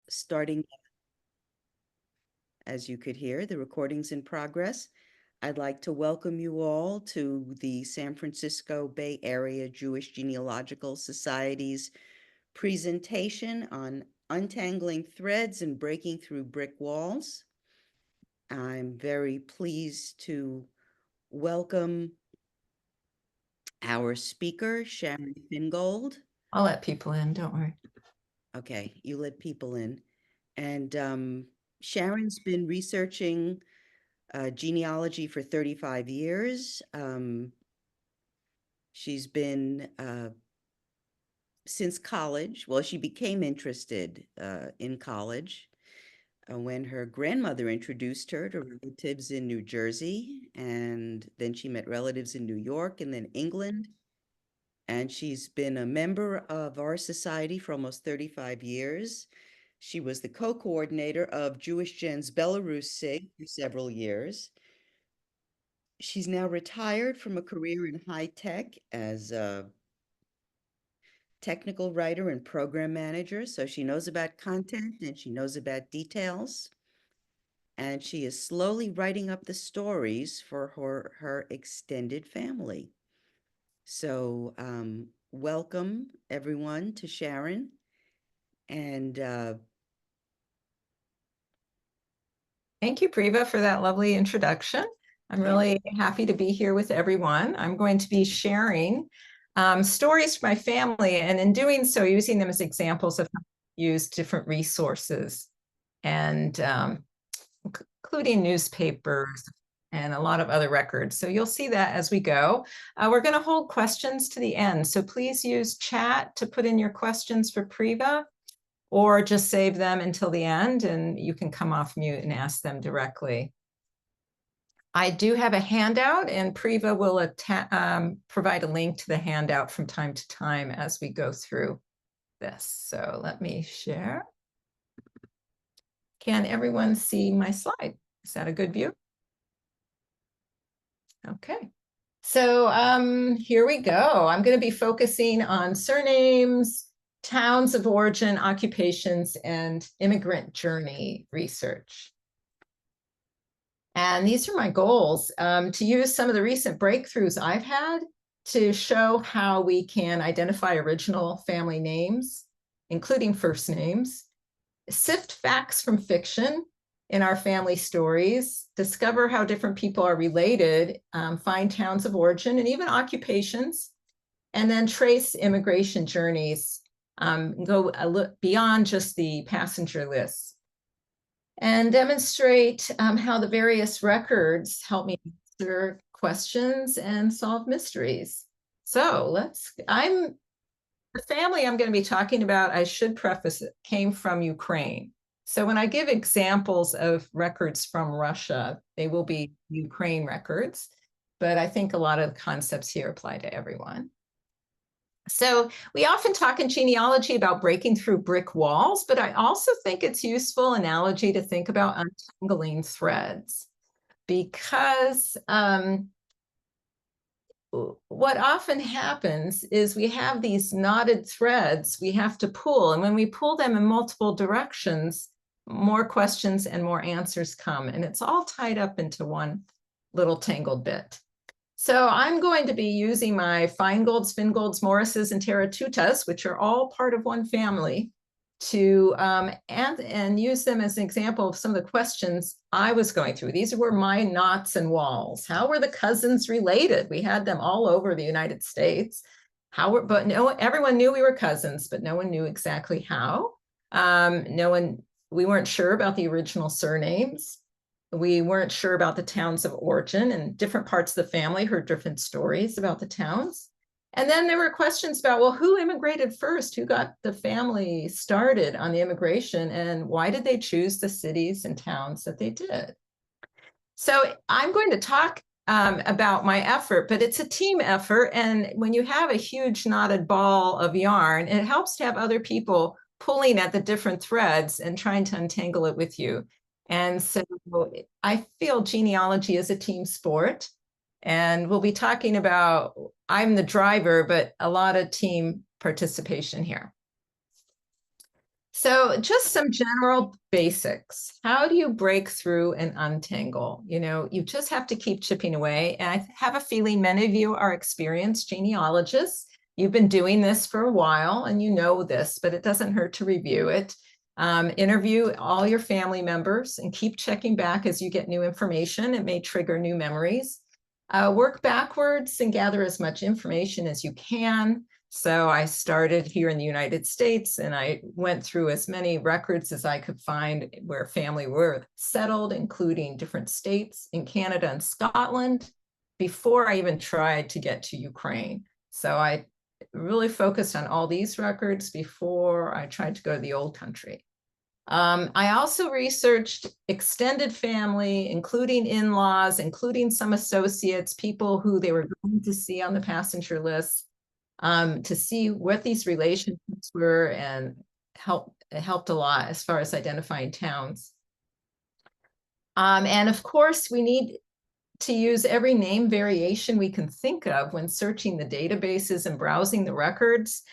starting, as you could hear, the recording's in progress. I'd like to welcome you all to the San Francisco Bay Area Jewish Genealogical Society's presentation on untangling threads and breaking through brick walls. I'm very pleased to welcome our speaker, Sharon Fingold. I'll let people in, don't worry. Okay, you let people in. And Sharon's been researching genealogy for 35 years. She's been, since college, well, she became interested in college when her grandmother introduced her to relatives in New Jersey, and then she met relatives in New York and then England. And she's been a member of our society for almost 35 years. She was the co-coordinator of JewishGen's Belarus SIG for several years. She's now retired from a career in high tech as a technical writer and program manager, so she knows about content and she knows about details. And she is slowly writing up the stories for her extended family. So welcome everyone to Sharon. And Thank you, Priva, for that lovely introduction. I'm really happy to be here with everyone. I'm going to be sharing stories from my family, and in doing so, using them as examples of how to use different resources, and including newspapers and a lot of other records. So you'll see that as we go. We're going to hold questions to the end, so please use chat to put in your questions for Priva, or just save them until the end and you can come off mute and ask them directly. I do have a handout, and Priva will provide a link to the handout from time to time as we go through this. So let me share. Can everyone see my slide? Is that a good view? Okay. So here we go. I'm going to be focusing on surnames, towns of origin, occupations, and immigrant journey research. And these are my goals, to use some of the recent breakthroughs I've had to show how we can identify original family names, including first names, sift facts from fiction in our family stories, discover how different people are related, find towns of origin and even occupations, and then trace immigration journeys, go a little beyond just the passenger lists, and demonstrate how the various records help me answer questions and solve mysteries. So the family I'm going to be talking about, I should preface it, came from Ukraine. So when I give examples of records from Russia, they will be Ukraine records, but I think a lot of the concepts here apply to everyone. So we often talk in genealogy about breaking through brick walls, but I also think it's a useful analogy to think about untangling threads, because what often happens is we have these knotted threads we have to pull, and when we pull them in multiple directions, more questions and more answers come, and it's all tied up into one little tangled bit. So I'm going to be using my Feingolds, Fingolds, Morrises, and Teratutas, which are all part of one family, to and use them as an example of some of the questions I was going through. These were my knots and walls. How were the cousins related? We had them all over the United States. Everyone knew we were cousins, but no one knew exactly how. We weren't sure about the original surnames. We weren't sure about the towns of origin, and different parts of the family heard different stories about the towns. And then there were questions about, well, who immigrated first? Who got the family started on the immigration? And why did they choose the cities and towns that they did? So I'm going to talk about my effort, but it's a team effort. And when you have a huge knotted ball of yarn, it helps to have other people pulling at the different threads and trying to untangle it with you. And so I feel genealogy is a team sport, and we'll be talking about, I'm the driver, but a lot of team participation here. So just some general basics. How do you break through and untangle? You just have to keep chipping away. And I have a feeling many of you are experienced genealogists. You've been doing this for a while and you know this, but it doesn't hurt to review it. Interview all your family members and keep checking back as you get new information. It may trigger new memories. Work backwards and gather as much information as you can. So I started here in the United States and I went through as many records as I could find where family were settled, including different states in Canada and Scotland, before I even tried to get to Ukraine. So I really focused on all these records before I tried to go to the old country. I also researched extended family, including in-laws, including some associates, people who they were going to see on the passenger list, to see what these relationships were, and it helped a lot as far as identifying towns. And of course, we need to use every name variation we can think of when searching the databases and browsing the records.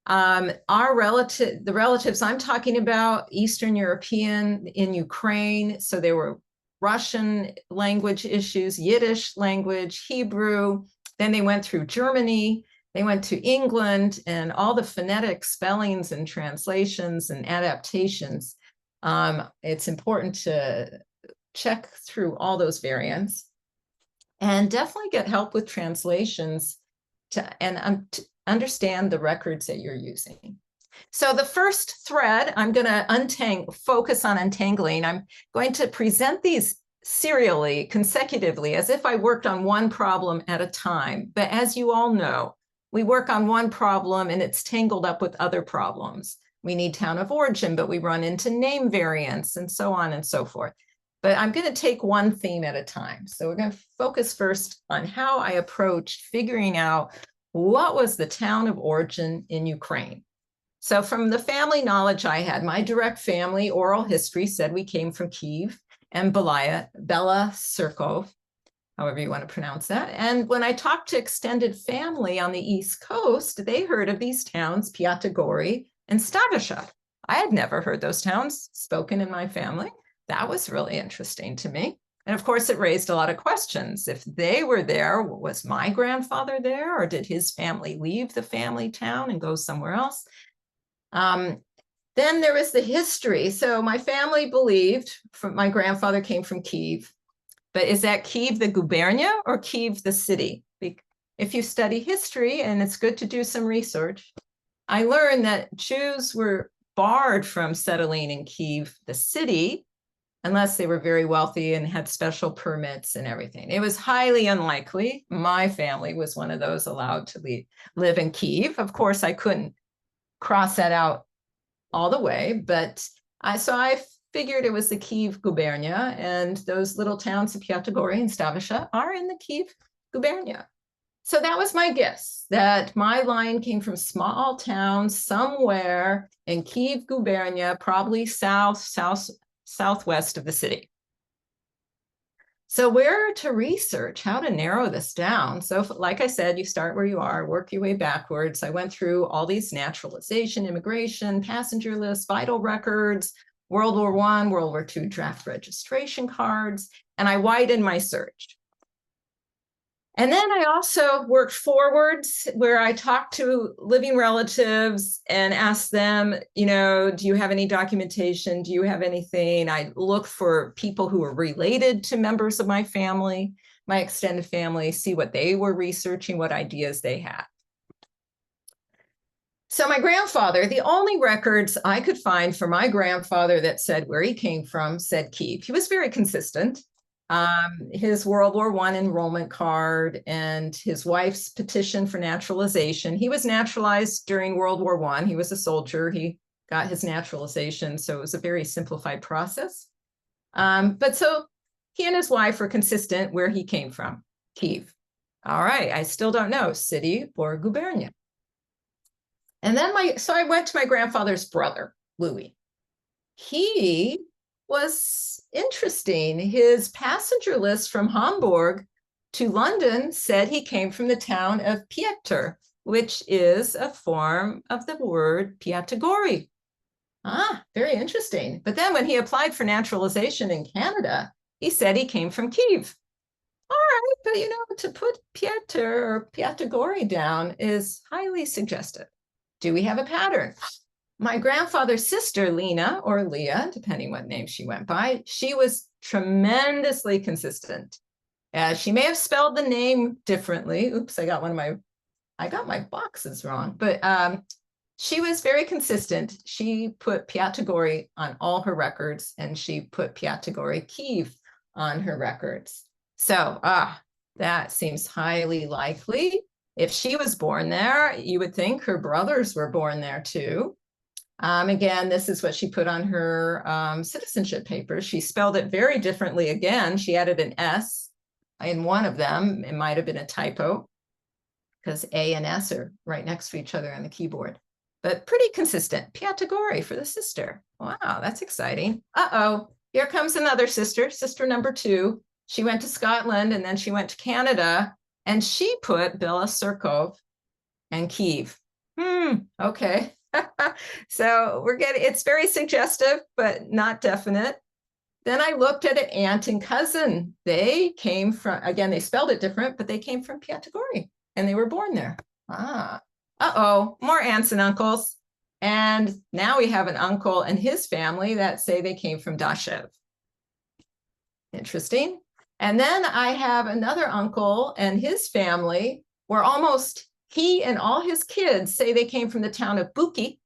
The relatives I'm talking about, Eastern European in Ukraine, so there were Russian language issues, Yiddish language, Hebrew, then they went through Germany, they went to England, and all the phonetic spellings and translations and adaptations. It's important to check through all those variants and definitely get help with translations and understand the records that you're using. So the first thread, I'm going to focus on untangling. I'm going to present these serially, consecutively, as if I worked on one problem at a time. But as you all know, we work on one problem and it's tangled up with other problems. We need town of origin, but we run into name variants and so on and so forth. But I'm going to take one theme at a time. So we're going to focus first on how I approached figuring out what was the town of origin in Ukraine. So from the family knowledge I had, my direct family oral history said we came from Kiev and Belarus, however you want to pronounce that. And when I talked to extended family on the East Coast, they heard of these towns, Piatigori and Stavasha. I had never heard those towns spoken in my family. That was really interesting to me. And of course, it raised a lot of questions. If they were there, was my grandfather there, or did his family leave the family town and go somewhere else? Then there was the history. So my family believed my grandfather came from Kiev. But is that Kiev the gubernia or Kiev the city? If you study history, and it's good to do some research, I learned that Jews were barred from settling in Kiev the city unless they were very wealthy and had special permits and everything. It was highly unlikely. My family was one of those allowed to live in Kiev. Of course, I couldn't cross that out all the way, but I figured it was the Kiev gubernia, and those little towns of Piatigori and Stavasha are in the Kiev gubernia. So that was my guess, that my line came from small towns somewhere in Kiev gubernia, probably southwest of the city. So where to research, how to narrow this down? So like I said, you start where you are, work your way backwards. I went through all these naturalization, immigration, passenger lists, vital records, World War I, World War II draft registration cards, and I widened my search. And then I also worked forwards, where I talked to living relatives and asked them, do you have any documentation? Do you have anything? I looked for people who were related to members of my family, my extended family, see what they were researching, what ideas they had. So my grandfather, the only records I could find for my grandfather that said where he came from said Kiev. He was very consistent. His World War I enrollment card and his wife's petition for naturalization. He was naturalized during World War I. He was a soldier. He got his naturalization, so it was a very simplified process. But so he and his wife were consistent where he came from, Kiev. All right, I still don't know, city or gubernia. And then so I went to my grandfather's brother, Louis. He was interesting. His passenger list from Hamburg to London said he came from the town of Pieter, which is a form of the word Piatigori. Ah, very interesting. But then when he applied for naturalization in Canada, he said he came from Kiev. All right, but you know, to put Piotr or Piatigori down is highly suggestive. Do we have a pattern? My grandfather's sister, Lena, or Leah, depending what name she went by, she was tremendously consistent. She may have spelled the name differently. Oops, I got my boxes wrong, but she was very consistent. She put Piatigori on all her records, and she put Piatigori Kiev on her records. So that seems highly likely. If she was born there, you would think her brothers were born there too. Again, this is what she put on her citizenship papers. She spelled it very differently again. She added an S in one of them. It might have been a typo because A and S are right next to each other on the keyboard. But pretty consistent. Piatigori for the sister. Wow, that's exciting. Uh-oh, here comes another sister, sister number 2. She went to Scotland and then she went to Canada, and she put Belarus and Kiev. Okay. So it's very suggestive, but not definite. Then I looked at an aunt and cousin. They came from, again, they spelled it different, but they came from Piatigori and they were born there. Uh-oh, more aunts and uncles. And now we have an uncle and his family that say they came from Dashev. Interesting. And then I have another uncle and his family where almost he and all his kids say they came from the town of Buki,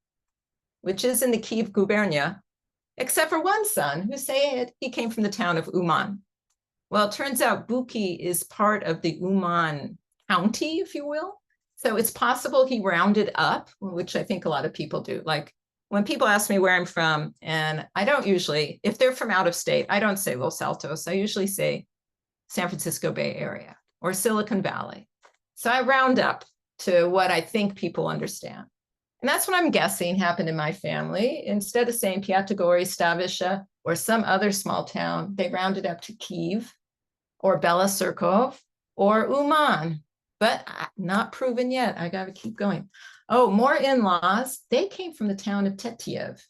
which is in the Kiev gubernia, except for one son who said he came from the town of Uman. Well, it turns out Buki is part of the Uman county, if you will. So it's possible he rounded up, which I think a lot of people do. Like when people ask me where I'm from, and I don't usually, if they're from out of state, I don't say Los Altos. I usually say San Francisco Bay Area or Silicon Valley. So I round up to what I think people understand. And that's what I'm guessing happened in my family. Instead of saying Piatigori, Stavisha, or some other small town, they rounded up to Kiev or Belarus or Uman, but not proven yet. I got to keep going. Oh, more in-laws. They came from the town of Tetiev,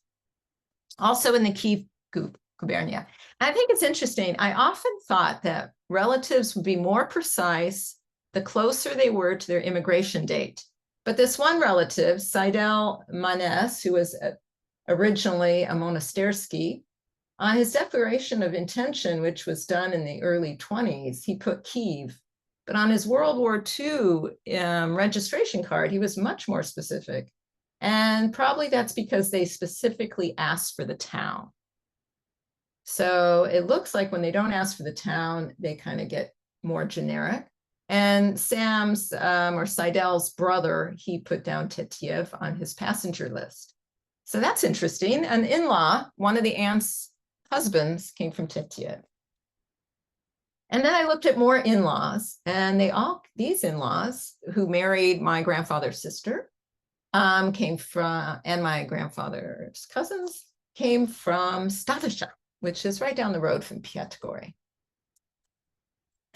also in the Kiev gubernia. And I think it's interesting. I often thought that relatives would be more precise the closer they were to their immigration date. But this one relative, Seidel Manes, who was originally a Monastersky, on his declaration of intention, which was done in the early 20s, he put Kiev. But on his World War II registration card, he was much more specific. And probably that's because they specifically asked for the town. So it looks like when they don't ask for the town, they kind of get more generic. And Sam's or Seidel's brother, he put down Tetiev on his passenger list. So that's interesting. An in-law, one of the aunt's husbands came from Tetiev. And then I looked at more in-laws, and these in-laws who married my grandfather's sister came from, and my grandfather's cousins came from Stavisha, which is right down the road from Piatigori.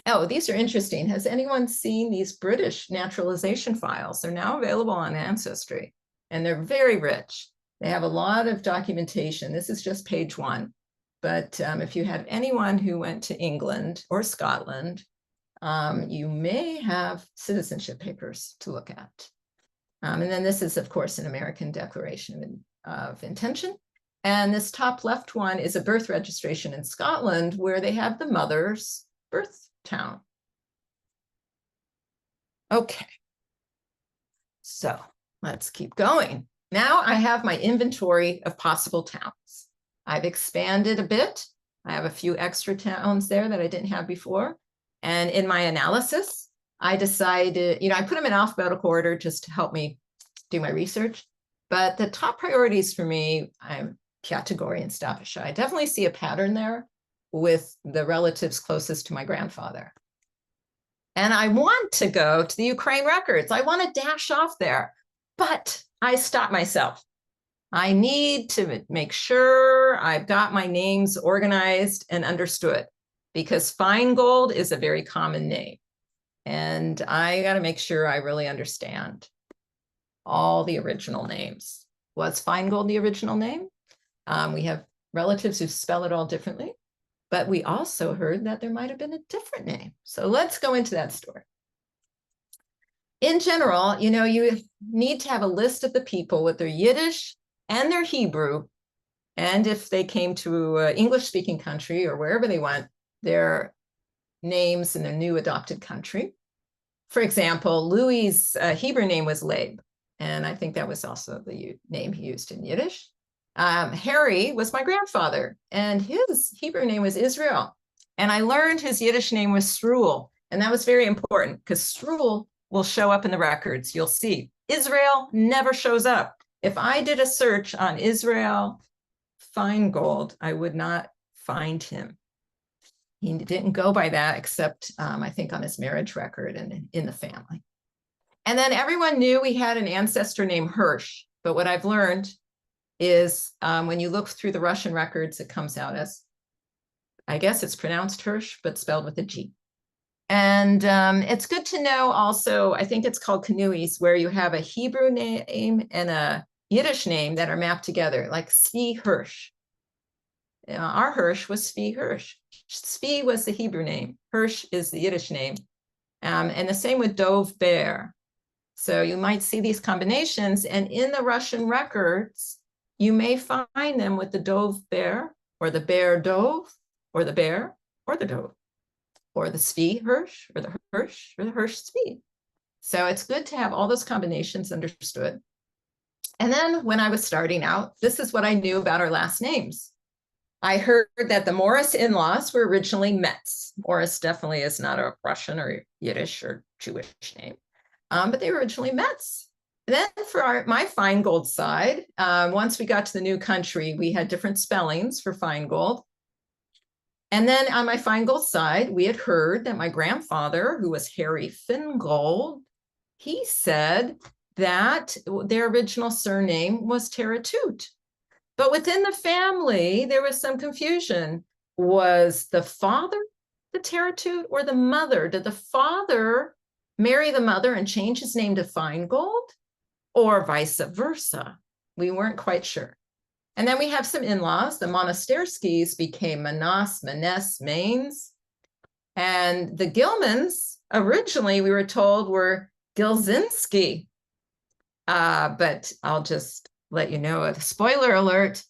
Oh, these are interesting. Has anyone seen these British naturalization files? They're now available on Ancestry, and they're very rich. They have a lot of documentation. This is just page 1. But if you have anyone who went to England or Scotland, you may have citizenship papers to look at. And then this is, of course, an American Declaration of Intention. And this top left one is a birth registration in Scotland where they have the mother's birth town. Okay, so let's keep going. Now I have my inventory of possible towns. I've expanded a bit. I have a few extra towns there that I didn't have before. And in my analysis, I decided, I put them in alphabetical order just to help me do my research. But the top priorities for me, I'm Piatigori and Stavisha. I definitely see a pattern there with the relatives closest to my grandfather. And I want to go to the Ukraine records. I want to dash off there, but I stop myself. I need to make sure I've got my names organized and understood, because Feingold is a very common name. And I got to make sure I really understand all the original names. Was Feingold the original name? We have relatives who spell it all differently, but we also heard that there might have been a different name. So let's go into that story. In general, you know, you need to have a list of the people with their Yiddish and their Hebrew. And if they came to an English-speaking country or wherever they went, their names in their new adopted country. For example, Louis's Hebrew name was Leib, and I think that was also the name he used in Yiddish. Harry was my grandfather, and his Hebrew name was Israel. And I learned his Yiddish name was Sruel, and that was very important because Sruel will show up in the records. You'll see Israel never shows up. If I did a search on Israel Feingold, I would not find him. He didn't go by that except I think on his marriage record and in the family. And then everyone knew we had an ancestor named Hirsch. But what I've learned is when you look through the Russian records, it comes out as, I guess it's pronounced Hirsch, but spelled with a G. And it's good to know also, I think it's called Kanuis, where you have a Hebrew name and a Yiddish name that are mapped together, like Svi Hirsch. Our Hirsch was Svi Hirsch. Svi was the Hebrew name. Hirsch is the Yiddish name. And the same with Dov Bear. So you might see these combinations. And in the Russian records, you may find them with the Dov Bear or the Bear Dov or the Bear or the Dov or the Svi Hirsch or the Hirsch or the Hirsch Svi. So it's good to have all those combinations understood. And then when I was starting out, this is what I knew about our last names. I heard that the Morris in-laws were originally Metz. Morris definitely is not a Russian or Yiddish or Jewish name, but they were originally Metz. And then for my Feingold side, once we got to the new country, we had different spellings for Feingold. And then on my Feingold side, we had heard that my grandfather, who was Harry Fingold, he said that their original surname was Teratut. But within the family, there was some confusion. Was the father the Teratut or the mother? Did the father marry the mother and change his name to Feingold or vice versa? We weren't quite sure. And then we have some in-laws. The Monasterskis became Manas, Manes, Mains. And the Gilmans, originally we were told were Gilzinski. But I'll just let you know, a spoiler alert,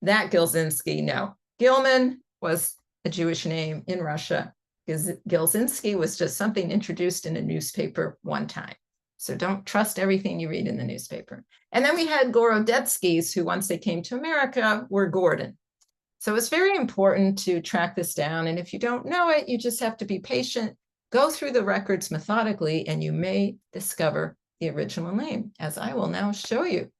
that Gilzinski, no. Gilman was a Jewish name in Russia. Gilzinski was just something introduced in a newspaper one time. So don't trust everything you read in the newspaper. And then we had Gorodetskis, who once they came to America were Gordon. So it's very important to track this down. And if you don't know it, you just have to be patient, go through the records methodically, and you may discover the original name, as I will now show you.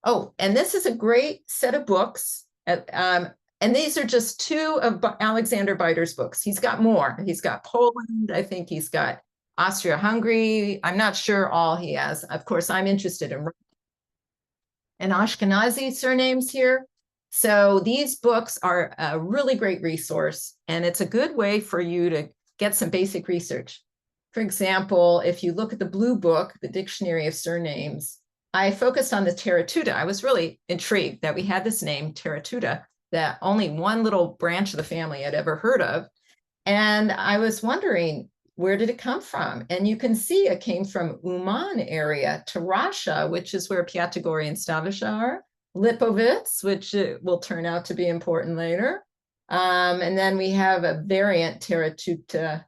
Oh, and this is a great set of books. And these are just two of Alexander Beider's books. He's got more. He's got Poland. I think he's got Austria-Hungary. I'm not sure all he has. Of course, I'm interested in Ashkenazi surnames here. So these books are a really great resource, and it's a good way for you to get some basic research. For example, if you look at the Blue Book, the Dictionary of Surnames, I focused on the Teratuta. I was really intrigued that we had this name, Teratuta, that only one little branch of the family had ever heard of. And I was wondering, where did it come from? And you can see it came from Uman area to Russia, which is where Pyatagori and Stavisha are, Lipovitz, which will turn out to be important later. And then we have a variant, Teratuta,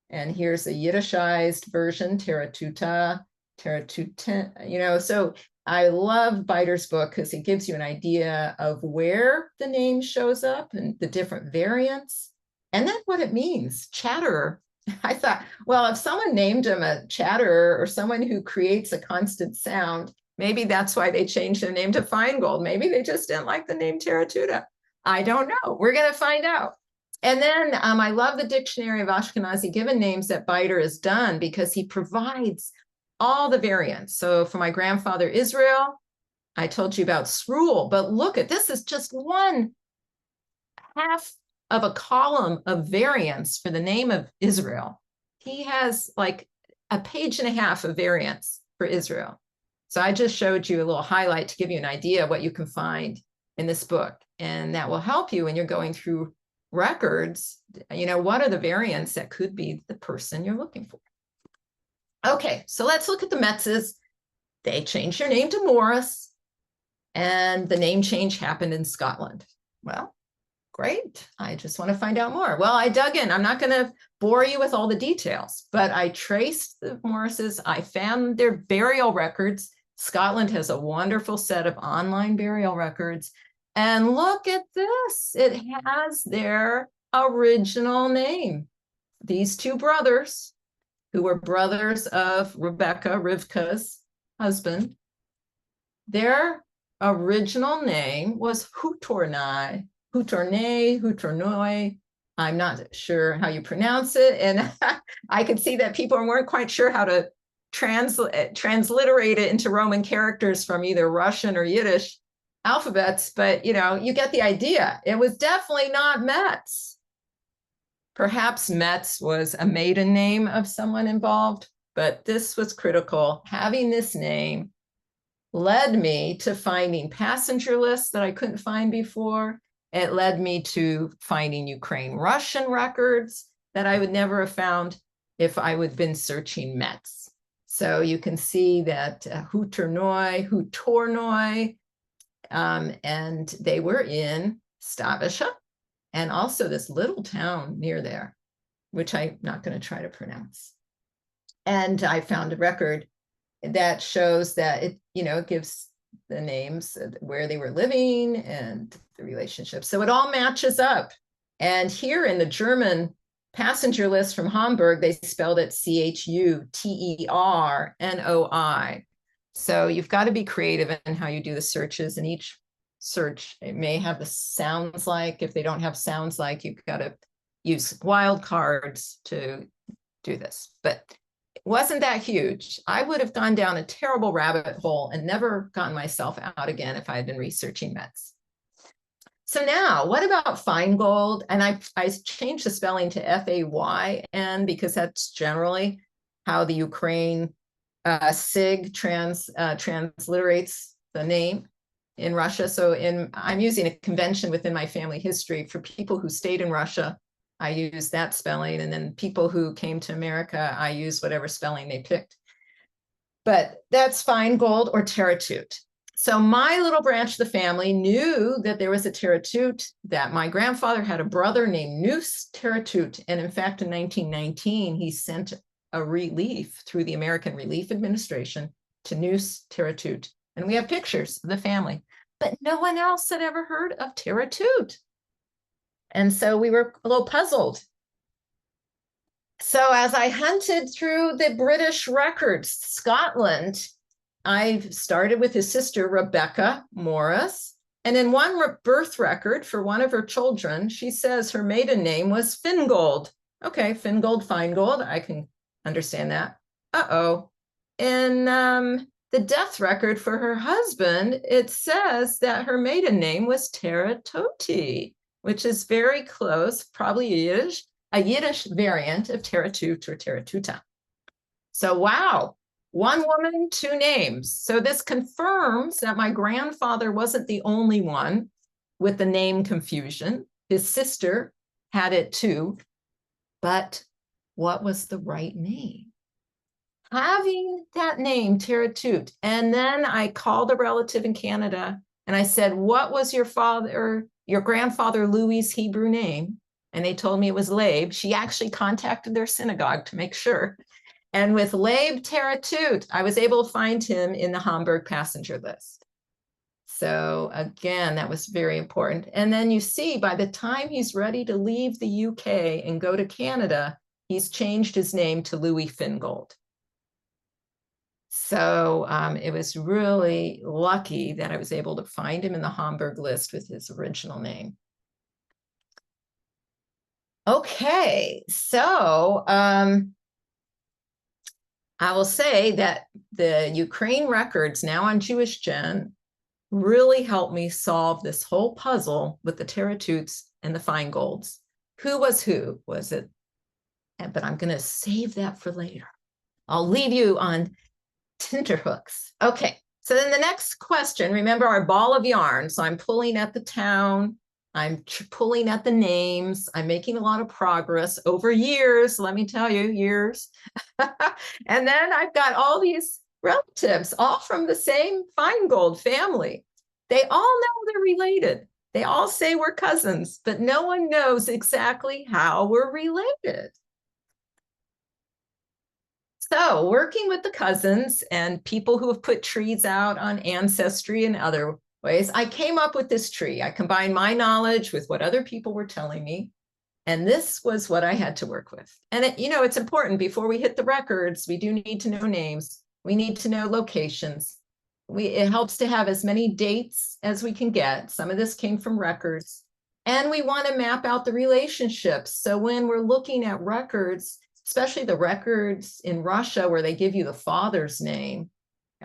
and here's a Yiddishized version, Teratuta, Teratuta, you know. So I love Beider's book because he gives you an idea of where the name shows up and the different variants, and then what it means, chatterer. I thought, well, if someone named him a chatterer or someone who creates a constant sound, maybe that's why they changed their name to Feingold. Maybe they just didn't like the name Teratuta. I don't know. We're going to find out. And then I love the Dictionary of Ashkenazi given names that Beider has done because he provides all the variants. So for my grandfather Israel, I told you about Sruel, but look at this is just one half of a column of variants for the name of Israel. He has like a page and a half of variants for Israel. So I just showed you a little highlight to give you an idea of what you can find in this book, and that will help you when you're going through records. What are the variants that could be the person you're looking for? Okay, so let's look at the Metzes. They changed their name to Morris, and the name change happened in Scotland. Well, great. I just want to find out more. Well, I dug in. I'm not going to bore you with all the details, but I traced the Morrises. I found their burial records. Scotland has a wonderful set of online burial records. And look at this. It has their original name. These two brothers, who were brothers of Rivka's husband, their original name was Hutornai. Hutornoi. I'm not sure how you pronounce it. And I could see that people weren't quite sure how to transliterate it into Roman characters from either Russian or Yiddish alphabets, but you get the idea. It was definitely not Metz. Perhaps Metz was a maiden name of someone involved, but this was critical. Having this name led me to finding passenger lists that I couldn't find before. It led me to finding Ukraine-Russian records that I would never have found if I would have been searching Metz. So you can see that Hutornoi, and they were in Stavisha, and also this little town near there, which I'm not going to try to pronounce. And I found a record that shows that it gives the names where they were living and the relationship. So it all matches up. And here in the German passenger list from Hamburg, they spelled it Chuternoi. So you've got to be creative in how you do the searches. And each search, it may have the sounds like. If they don't have sounds like, you've got to use wildcards to do this. But it wasn't that huge. I would have gone down a terrible rabbit hole and never gotten myself out again if I had been researching Metz. So now, what about Feingold? And I changed the spelling to F-A-Y-N because that's generally how the Ukraine SIG transliterates the name in Russia. So I'm using a convention within my family history. For people who stayed in Russia, I use that spelling. And then people who came to America, I use whatever spelling they picked. But that's Feingold or Teratut. So my little branch of the family knew that there was a Teratut, that my grandfather had a brother named Noose Teratut. And in fact, in 1919, he sent a relief through the American Relief Administration to Noose Teratut. And we have pictures of the family, but no one else had ever heard of Teratut. And so we were a little puzzled. So as I hunted through the British records, Scotland, I started with his sister, Rebecca Morris. And in one birth record for one of her children, she says her maiden name was Fingold. Okay, Feingold, I can understand that. Uh-oh. In the death record for her husband, it says that her maiden name was Teratoti, which is very close, probably a Yiddish variant of Teratut or Teratuta. So wow. One woman, two names. So this confirms that my grandfather wasn't the only one with the name confusion. His sister had it too. But what was the right name? Having that name, Teratut, and then I called a relative in Canada and I said, what was your grandfather Louis's Hebrew name? And they told me it was Leib. She actually contacted their synagogue to make sure. And with Leib Teratut, I was able to find him in the Hamburg passenger list. So again, that was very important. And then you see, by the time he's ready to leave the UK and go to Canada, he's changed his name to Louis Feingold. So it was really lucky that I was able to find him in the Hamburg list with his original name. Okay, so I will say that the Ukraine records now on JewishGen really helped me solve this whole puzzle with the Teratuts and the Feingolds. Who was who? Was it? But I'm going to save that for later. I'll leave you on tenterhooks. Okay, So then the next question, remember our ball of yarn. So I'm pulling at the town, I'm pulling at the names, I'm making a lot of progress over years, let me tell you, years. And then I've got all these relatives, all from the same Feingold family. They all know they're related. They all say we're cousins, but no one knows exactly how we're related. So working with the cousins and people who have put trees out on Ancestry and other ways, I came up with this tree. I combined my knowledge with what other people were telling me. And this was what I had to work with. And it's important before we hit the records, we do need to know names. We need to know locations. It helps to have as many dates as we can get. Some of this came from records. And we want to map out the relationships. So when we're looking at records, especially the records in Russia where they give you the father's name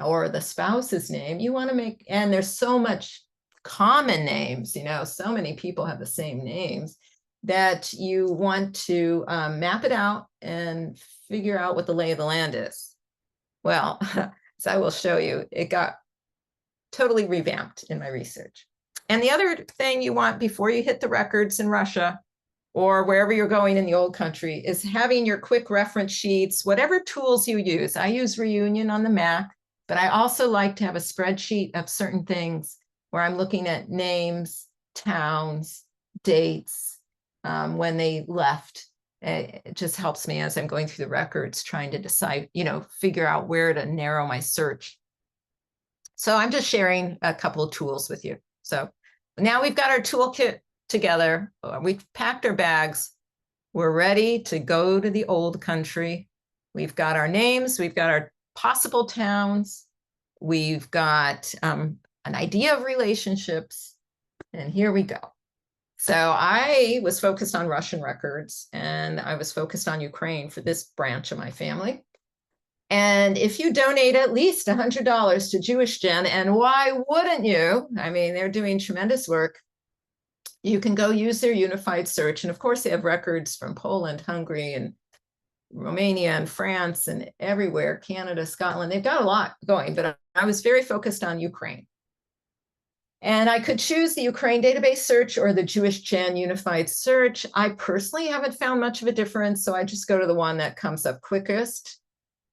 or the spouse's name, you want to make, and there's so much common names, so many people have the same names that you want to map it out and figure out what the lay of the land is. Well, as I will show you, it got totally revamped in my research. And the other thing you want before you hit the records in Russia or wherever you're going in the old country is having your quick reference sheets, whatever tools you use. I use Reunion on the Mac, but I also like to have a spreadsheet of certain things where I'm looking at names, towns, dates, when they left. It just helps me as I'm going through the records, trying to decide, figure out where to narrow my search. So I'm just sharing a couple of tools with you. So now we've got our toolkit together. We've packed our bags. We're ready to go to the old country. We've got our names. We've got our possible towns. We've got an idea of relationships. And here we go. So I was focused on Russian records, and I was focused on Ukraine for this branch of my family. And if you donate at least $100 to JewishGen, and why wouldn't you? I mean, they're doing tremendous work. You can go use their unified search. And of course, they have records from Poland, Hungary, and Romania, and France, and everywhere, Canada, Scotland. They've got a lot going, but I was very focused on Ukraine. And I could choose the Ukraine database search or the JewishGen unified search. I personally haven't found much of a difference, so I just go to the one that comes up quickest.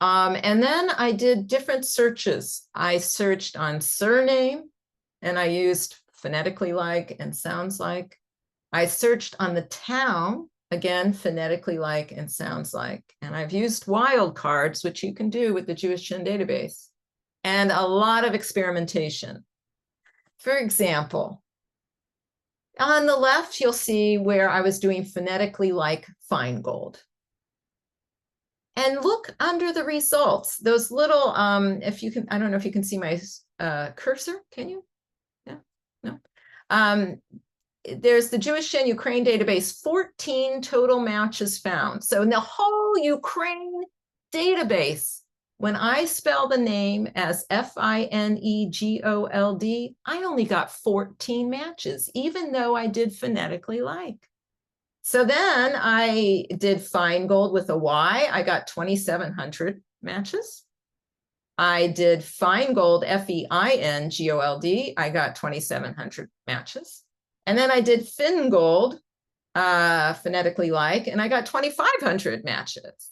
And then I did different searches. I searched on surname, and I used phonetically like and sounds like. I searched on the town, again, phonetically like and sounds like. And I've used wildcards, which you can do with the JewishGen database, and a lot of experimentation. For example, on the left, you'll see where I was doing phonetically like Feingold. And look under the results, those little, if you can, I don't know if you can see my cursor, can you? Yeah, no. There's the JewishGen Ukraine Database, 14 total matches found. So in the whole Ukraine database, when I spell the name as Feingold, I only got 14 matches, even though I did phonetically like. So then I did Feingold with a Y. I got 2,700 matches. I did Feingold, Feingold. I got 2,700 matches. And then I did Fingold, phonetically like, and I got 2,500 matches.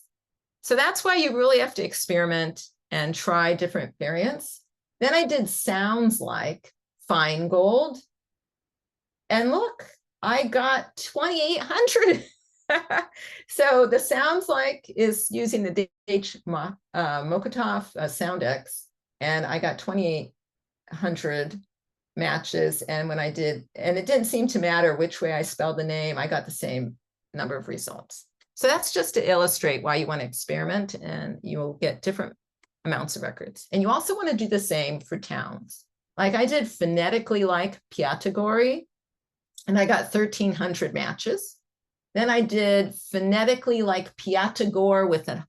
So that's why you really have to experiment and try different variants. Then I did sounds like Feingold. And look, I got 2,800. So the sounds like is using the Mokotov SoundX, and I got 2,800 matches. And when I did, and it didn't seem to matter which way I spelled the name, I got the same number of results. So that's just to illustrate why you want to experiment, and you will get different amounts of records. And you also want to do the same for towns. Like I did phonetically like Piatigori, and I got 1,300 matches. Then I did phonetically like Piatigor with an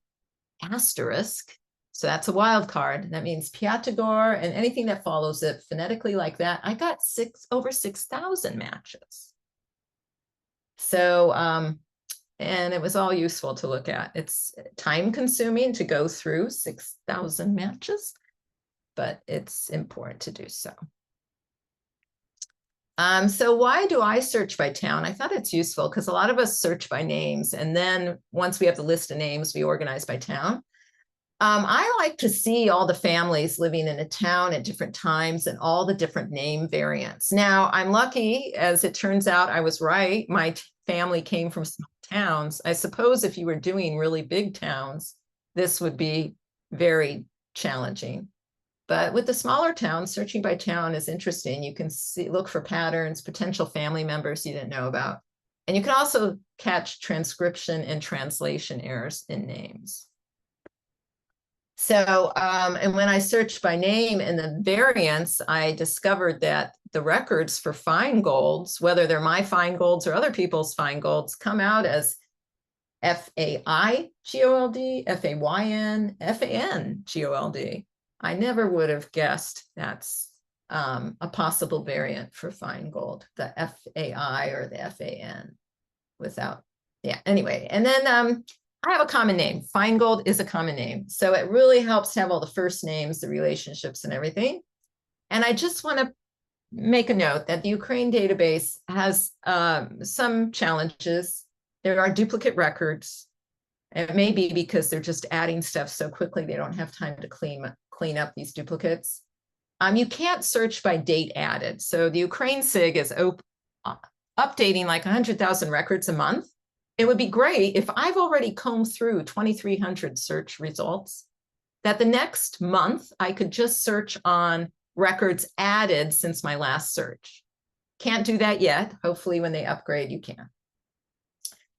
asterisk. So that's a wild card. That means Piatigor and anything that follows it phonetically like that. I got over 6,000 matches. So, and it was all useful to look at. It's time consuming to go through 6,000 matches. but it's important to do so. So why do I search by town? I thought it's useful because a lot of us search by names, and then once we have the list of names, we organize by town. I like to see all the families living in a town at different times and all the different name variants. Now, I'm lucky, as it turns out, I was right. My family came from small towns. I suppose if you were doing really big towns, this would be very challenging. But with the smaller towns, searching by town is interesting. You can look for patterns, potential family members you didn't know about. And you can also catch transcription and translation errors in names. So, and when I searched by name in the variants, I discovered that the records for Feingolds, whether they're my Feingolds or other people's Feingolds, come out as F-A-I-G-O-L-D, F-A-Y-N, F-A-N-G-O-L-D. I never would have guessed that's a possible variant for Feingold, the F-A-I or the F-A-N without, yeah, anyway. And then I have a common name. Feingold is a common name. So it really helps to have all the first names, the relationships and everything. And I just want to make a note that the Ukraine database has some challenges. There are duplicate records. It may be because they're just adding stuff so quickly they don't have time to clean up these duplicates. You can't search by date added. So the Ukraine SIG is updating like 100,000 records a month. It would be great if I've already combed through 2,300 search results, that the next month I could just search on records added since my last search. Can't do that yet. Hopefully when they upgrade, you can.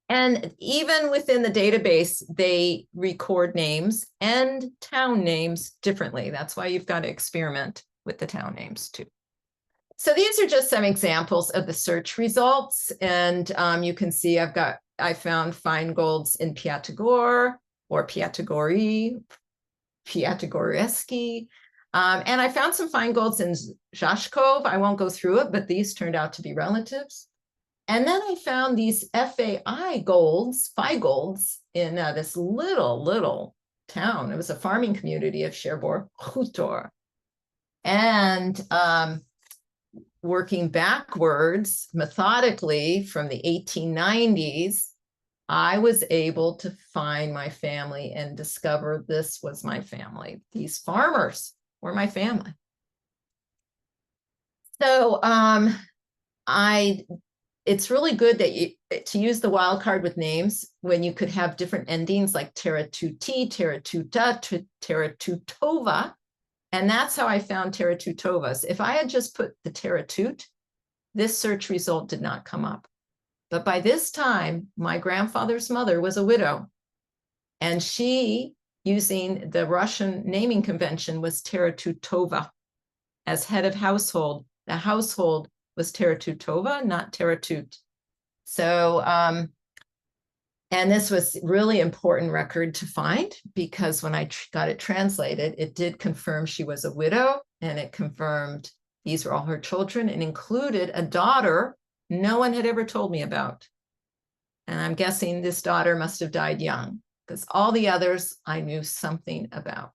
And even within the database, they record names and town names differently. That's why you've got to experiment with the town names too. So these are just some examples of the search results. And you can see I found Feingolds in Piatigor or Piatigori, Piatigoreski. And I found some Feingolds in Zhashkov. I won't go through it, but these turned out to be relatives. And then I found these Feigolds in this little town. It was a farming community of Sherbor Khutor. And working backwards methodically from the 1890s, I was able to find my family and discover this was my family. These farmers were my family. So it's really good that to use the wildcard with names when you could have different endings like Teratuti, Teratuta, Teratutova. And that's how I found Teratutovas. If I had just put the Teratut, this search result did not come up. But by this time, my grandfather's mother was a widow. And she, using the Russian naming convention, was Teratutova. As head of household, the household was Teratutova, not Teratut. So, and this was really important record to find because when I got it translated, it did confirm she was a widow and it confirmed these were all her children and included a daughter no one had ever told me about. And I'm guessing this daughter must have died young because all the others I knew something about.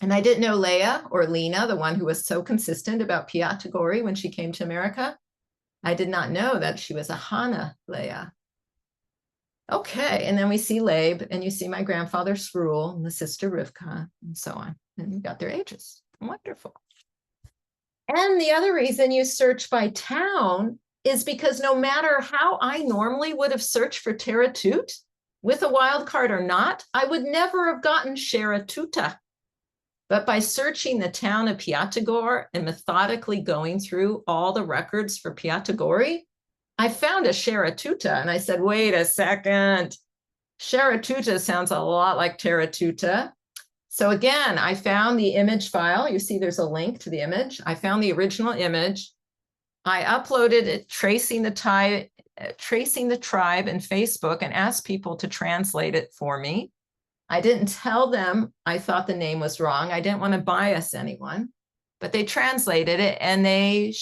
And I didn't know Leah or Lena, the one who was so consistent about Piatigori when she came to America. I did not know that she was a Hana Leah. Okay, and then we see Labe, and you see my grandfather Srul and the sister Rivka, and so on. And you got their ages. Wonderful. And the other reason you search by town is because no matter how I normally would have searched for Teratut, with a wildcard or not, I would never have gotten Sheratuta. But by searching the town of Piatigor and methodically going through all the records for Piatigori, I found a Sheratuta and I said, wait a second, Sheratuta sounds a lot like Teratuta. So again, I found the image file. You see there's a link to the image. I found the original image. I uploaded it, tracing the tribe in Facebook and asked people to translate it for me. I didn't tell them I thought the name was wrong. I didn't want to bias anyone, but they translated it and they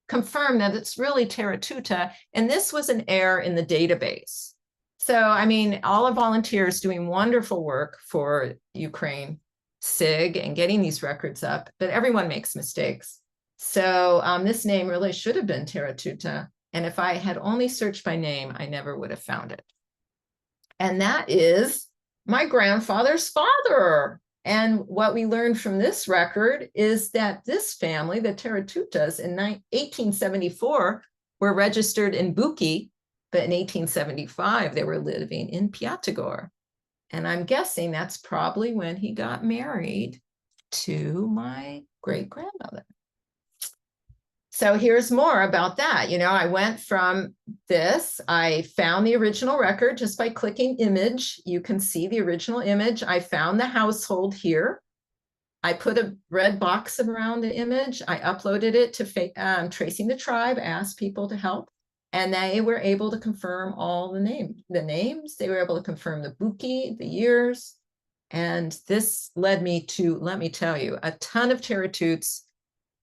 confirmed that it's really Teratuta. And this was an error in the database. So, I mean, all the volunteers doing wonderful work for Ukraine. SIG and getting these records up, but everyone makes mistakes. So this name really should have been Teratuta. And if I had only searched by name, I never would have found it. And that is my grandfather's father. And what we learned from this record is that this family, the Teratutas, in 1874 were registered in Buki, but in 1875, they were living in Piatigor. And I'm guessing that's probably when he got married to my great-grandmother. So here's more about that. You know, I went from this, I found the original record just by clicking image. You can see the original image. I found the household here. I put a red box around the image. I uploaded it to Tracing the Tribe, asked people to help, and they were able to confirm all the names. They were able to confirm the Buki, the years. And this led me to, let me tell you, a ton of Teratutes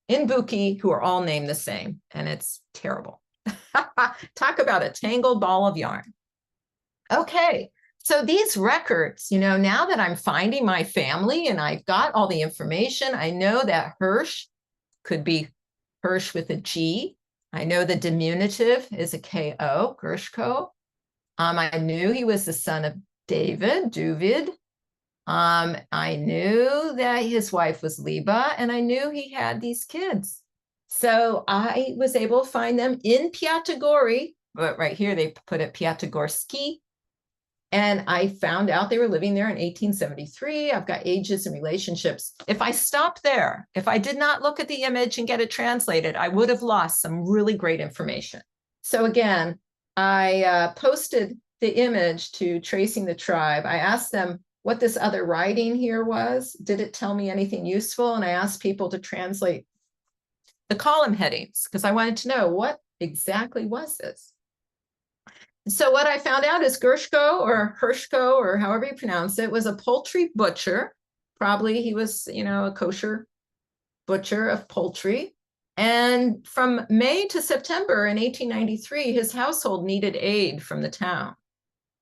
in Buki who are all named the same, and it's terrible. Talk about a tangled ball of yarn. Okay, so these records, you know, now that I'm finding my family and I've got all the information, I know that Hirsch could be Hirsch with a G. I know the diminutive is a K-O, Gershko. I knew he was the son of David, Duvid. I knew that his wife was Liba, and I knew he had these kids. So I was able to find them in Piatigori, but right here they put it Piatigorsky. And I found out they were living there in 1873. I've got ages and relationships. If I stopped there, if I did not look at the image and get it translated, I would have lost some really great information. So again, I posted the image to Tracing the Tribe. I asked them what this other writing here was. Did it tell me anything useful? And I asked people to translate the column headings because I wanted to know what exactly was this. So what I found out is Gershko or Hershko or however you pronounce it was a poultry butcher. Probably he was, you know, a kosher butcher of poultry. And from May to September in 1893, his household needed aid from the town.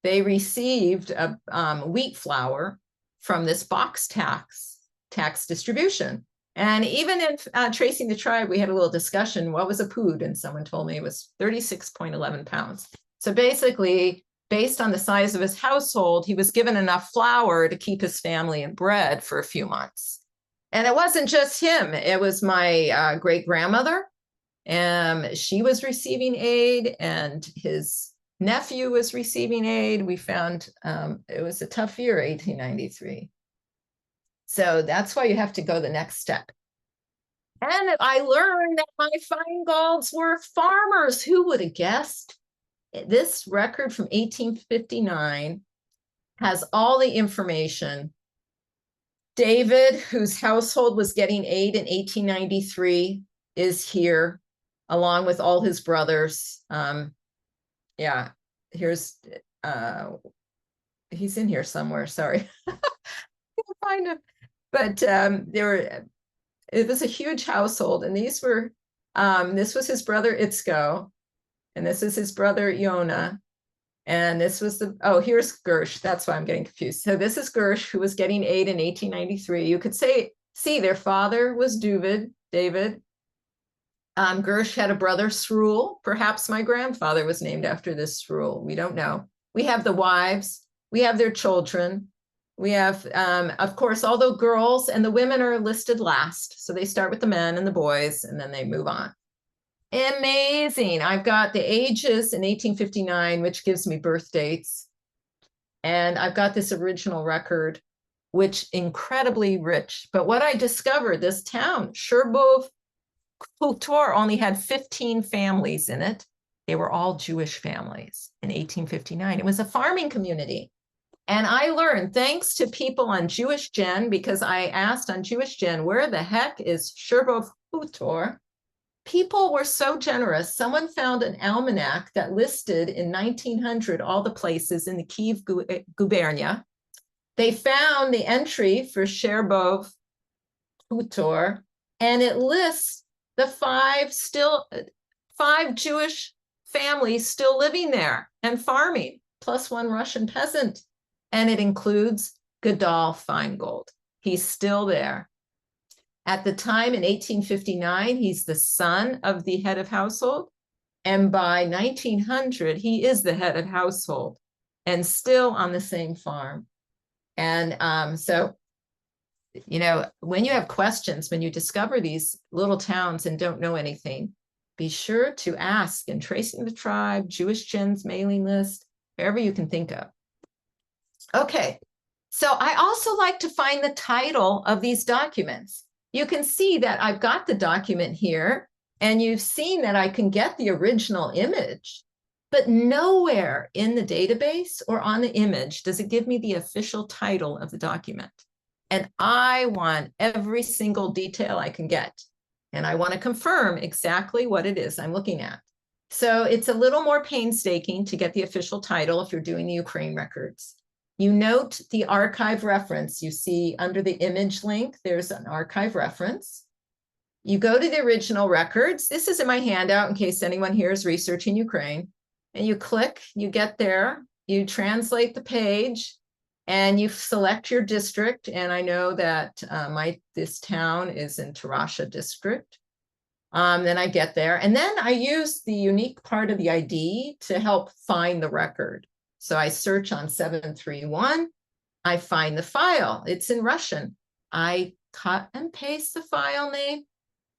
They received a wheat flour from this box tax distribution. And even in Tracing the Tribe, we had a little discussion. What was a pood? And someone told me it was 36.11 pounds. So basically, based on the size of his household, he was given enough flour to keep his family in bread for a few months. And it wasn't just him. It was my great-grandmother. She was receiving aid, and his nephew was receiving aid. We found it was a tough year, 1893. So that's why you have to go the next step. And I learned that my Feingolds were farmers. Who would have guessed? This record from 1859 has all the information. David, whose household was getting aid in 1893, is here, along with all his brothers. Yeah, here's, he's in here somewhere, sorry. I can't find him. But it was a huge household, and these were, this was his brother Itzko, and this is his brother Yona, and this was here's Gersh, that's why I'm getting confused. So this is Gersh, who was getting aid in 1893. You could see their father was David. Gersh had a brother, Srul. Perhaps my grandfather was named after this Srul. We don't know. We have the wives. We have their children. We have, of course, all the girls and the women are listed last. So they start with the men and the boys, and then they move on. Amazing. I've got the ages in 1859, which gives me birth dates. And I've got this original record, which incredibly rich. But what I discovered, this town, Sherbov Kultur, only had 15 families in it. They were all Jewish families in 1859. It was a farming community. And I learned, thanks to people on JewishGen, because I asked on JewishGen, where the heck is Sherbov Kultur? People were so generous. Someone found an almanac that listed in 1900 all the places in the Kiev gubernia. They found the entry for Sherbov Kultur, and it lists the five Jewish families still living there and farming, plus one Russian peasant. And it includes Gadol Feingold. He's still there. At the time in 1859, he's the son of the head of household. And by 1900, he is the head of household and still on the same farm. And so, you know, when you have questions, when you discover these little towns and don't know anything, be sure to ask in Tracing the Tribe, JewishGen's mailing list, wherever you can think of. Okay, so I also like to find the title of these documents. You can see that I've got the document here, and you've seen that I can get the original image, but nowhere in the database or on the image does it give me the official title of the document. And I want every single detail I can get. And I want to confirm exactly what it is I'm looking at. So it's a little more painstaking to get the official title if you're doing the Ukraine records. You note the archive reference. You see under the image link, there's an archive reference. You go to the original records. This is in my handout in case anyone here is researching Ukraine. And you click, you get there, you translate the page, and you select your district. And I know that this town is in Tarasha district. Then I get there, and then I use the unique part of the ID to help find the record. So I search on 731, I find the file, it's in Russian. I cut and paste the file name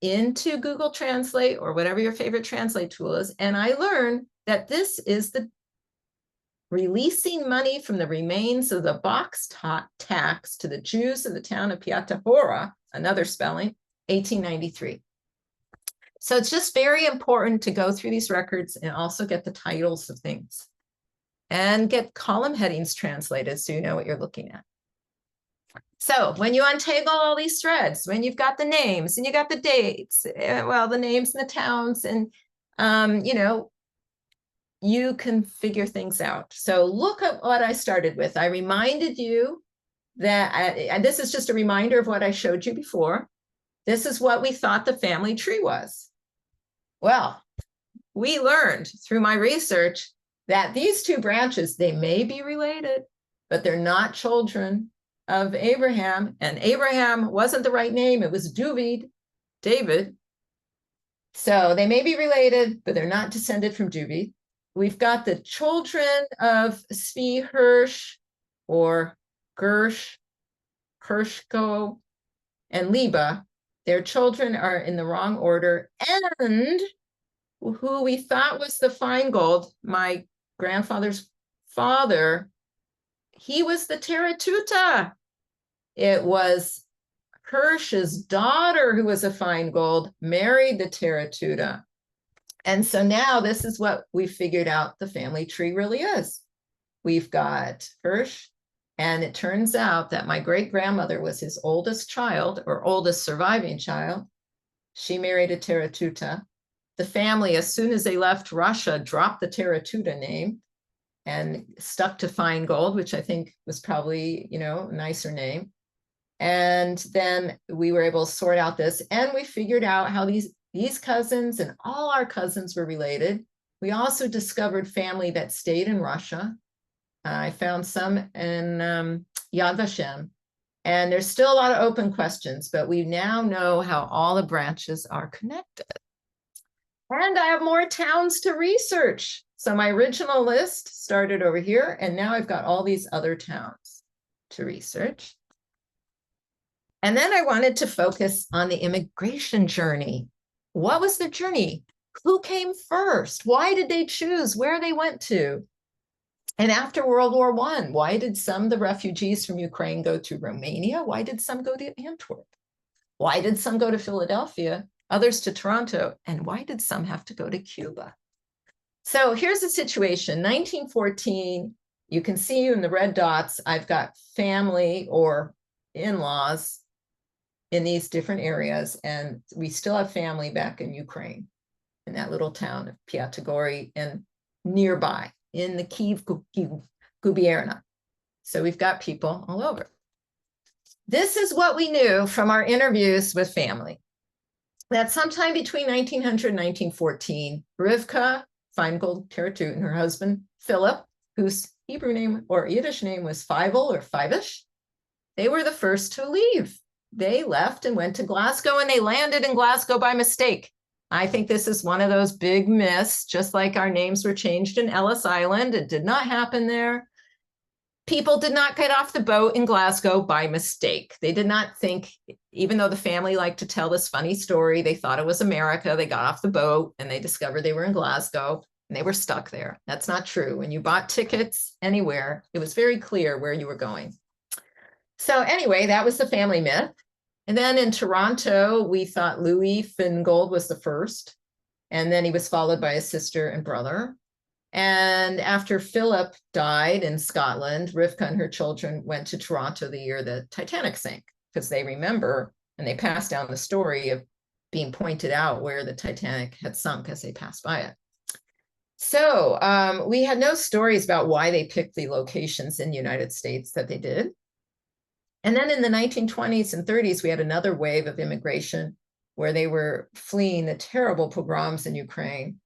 into Google Translate or whatever your favorite translate tool is, and I learn that this is the releasing money from the remains of the box tax to the Jews of the town of Piatahora, another spelling, 1893. So it's just very important to go through these records and also get the titles of things and get column headings translated so you know what you're looking at. So when you untangle all these threads, when you've got the names and you got the dates, well, the names and the towns, and you know, you can figure things out. So look at what I started with. I reminded you that, and this is just a reminder of what I showed you before. This is what we thought the family tree was. Well, we learned through my research that these two branches, they may be related, but they're not children of Abraham. And Abraham wasn't the right name. It was David. So they may be related, but they're not descended from David. We've got the children of Svi Hirsch or Gersh, Hershko, and Liba. Their children are in the wrong order. And who we thought was the Feingold, my grandfather's father, he was the Teratuta. It was Hirsch's daughter who was a Feingold, married the Teratuta. And so now this is what we figured out the family tree really is. We've got Hirsch, and it turns out that my great-grandmother was his oldest child, or oldest surviving child. She married a Teratuta. The family, as soon as they left Russia, dropped the Teratuta name and stuck to Feingold, which I think was probably, you know, a nicer name. And then we were able to sort out this, and we figured out how these cousins and all our cousins were related. We also discovered family that stayed in Russia. I found some in Yad Vashem, and there's still a lot of open questions, but we now know how all the branches are connected. And I have more towns to research. So my original list started over here, and now I've got all these other towns to research. And then I wanted to focus on the immigration journey. What was the journey? Who came first? Why did they choose where they went to? And after World War I, why did some of the refugees from Ukraine go to Romania? Why did some go to Antwerp? Why did some go to Philadelphia, others to Toronto? And why did some have to go to Cuba? So here's the situation. 1914, you can see in the red dots, I've got family or in-laws in these different areas, and we still have family back in Ukraine, in that little town of Piatagori and nearby in the Kiev Gubierna. So we've got people all over. This is what we knew from our interviews with family, that sometime between 1900 and 1914, Rivka Feingold Teratut and her husband, Philip, whose Hebrew name or Yiddish name was Feivel or Fivish, They were the first to leave. They left and went to Glasgow, and they landed in Glasgow by mistake. I think this is one of those big myths, just like our names were changed in Ellis Island. It did not happen there. People did not get off the boat in Glasgow by mistake. They did not think, even though the family liked to tell this funny story, they thought it was America. They got off the boat and they discovered they were in Glasgow and they were stuck there. That's not true. When you bought tickets anywhere, it was very clear where you were going. So anyway, that was the family myth. And then in Toronto, we thought Louis Feingold was the first, and then he was followed by his sister and brother. And after Philip died in Scotland, Rivka and her children went to Toronto the year the Titanic sank, because they remember and they passed down the story of being pointed out where the Titanic had sunk as they passed by it. So we had no stories about why they picked the locations in the United States that they did. And then in the 1920s and 30s, we had another wave of immigration where they were fleeing the terrible pogroms in Ukraine.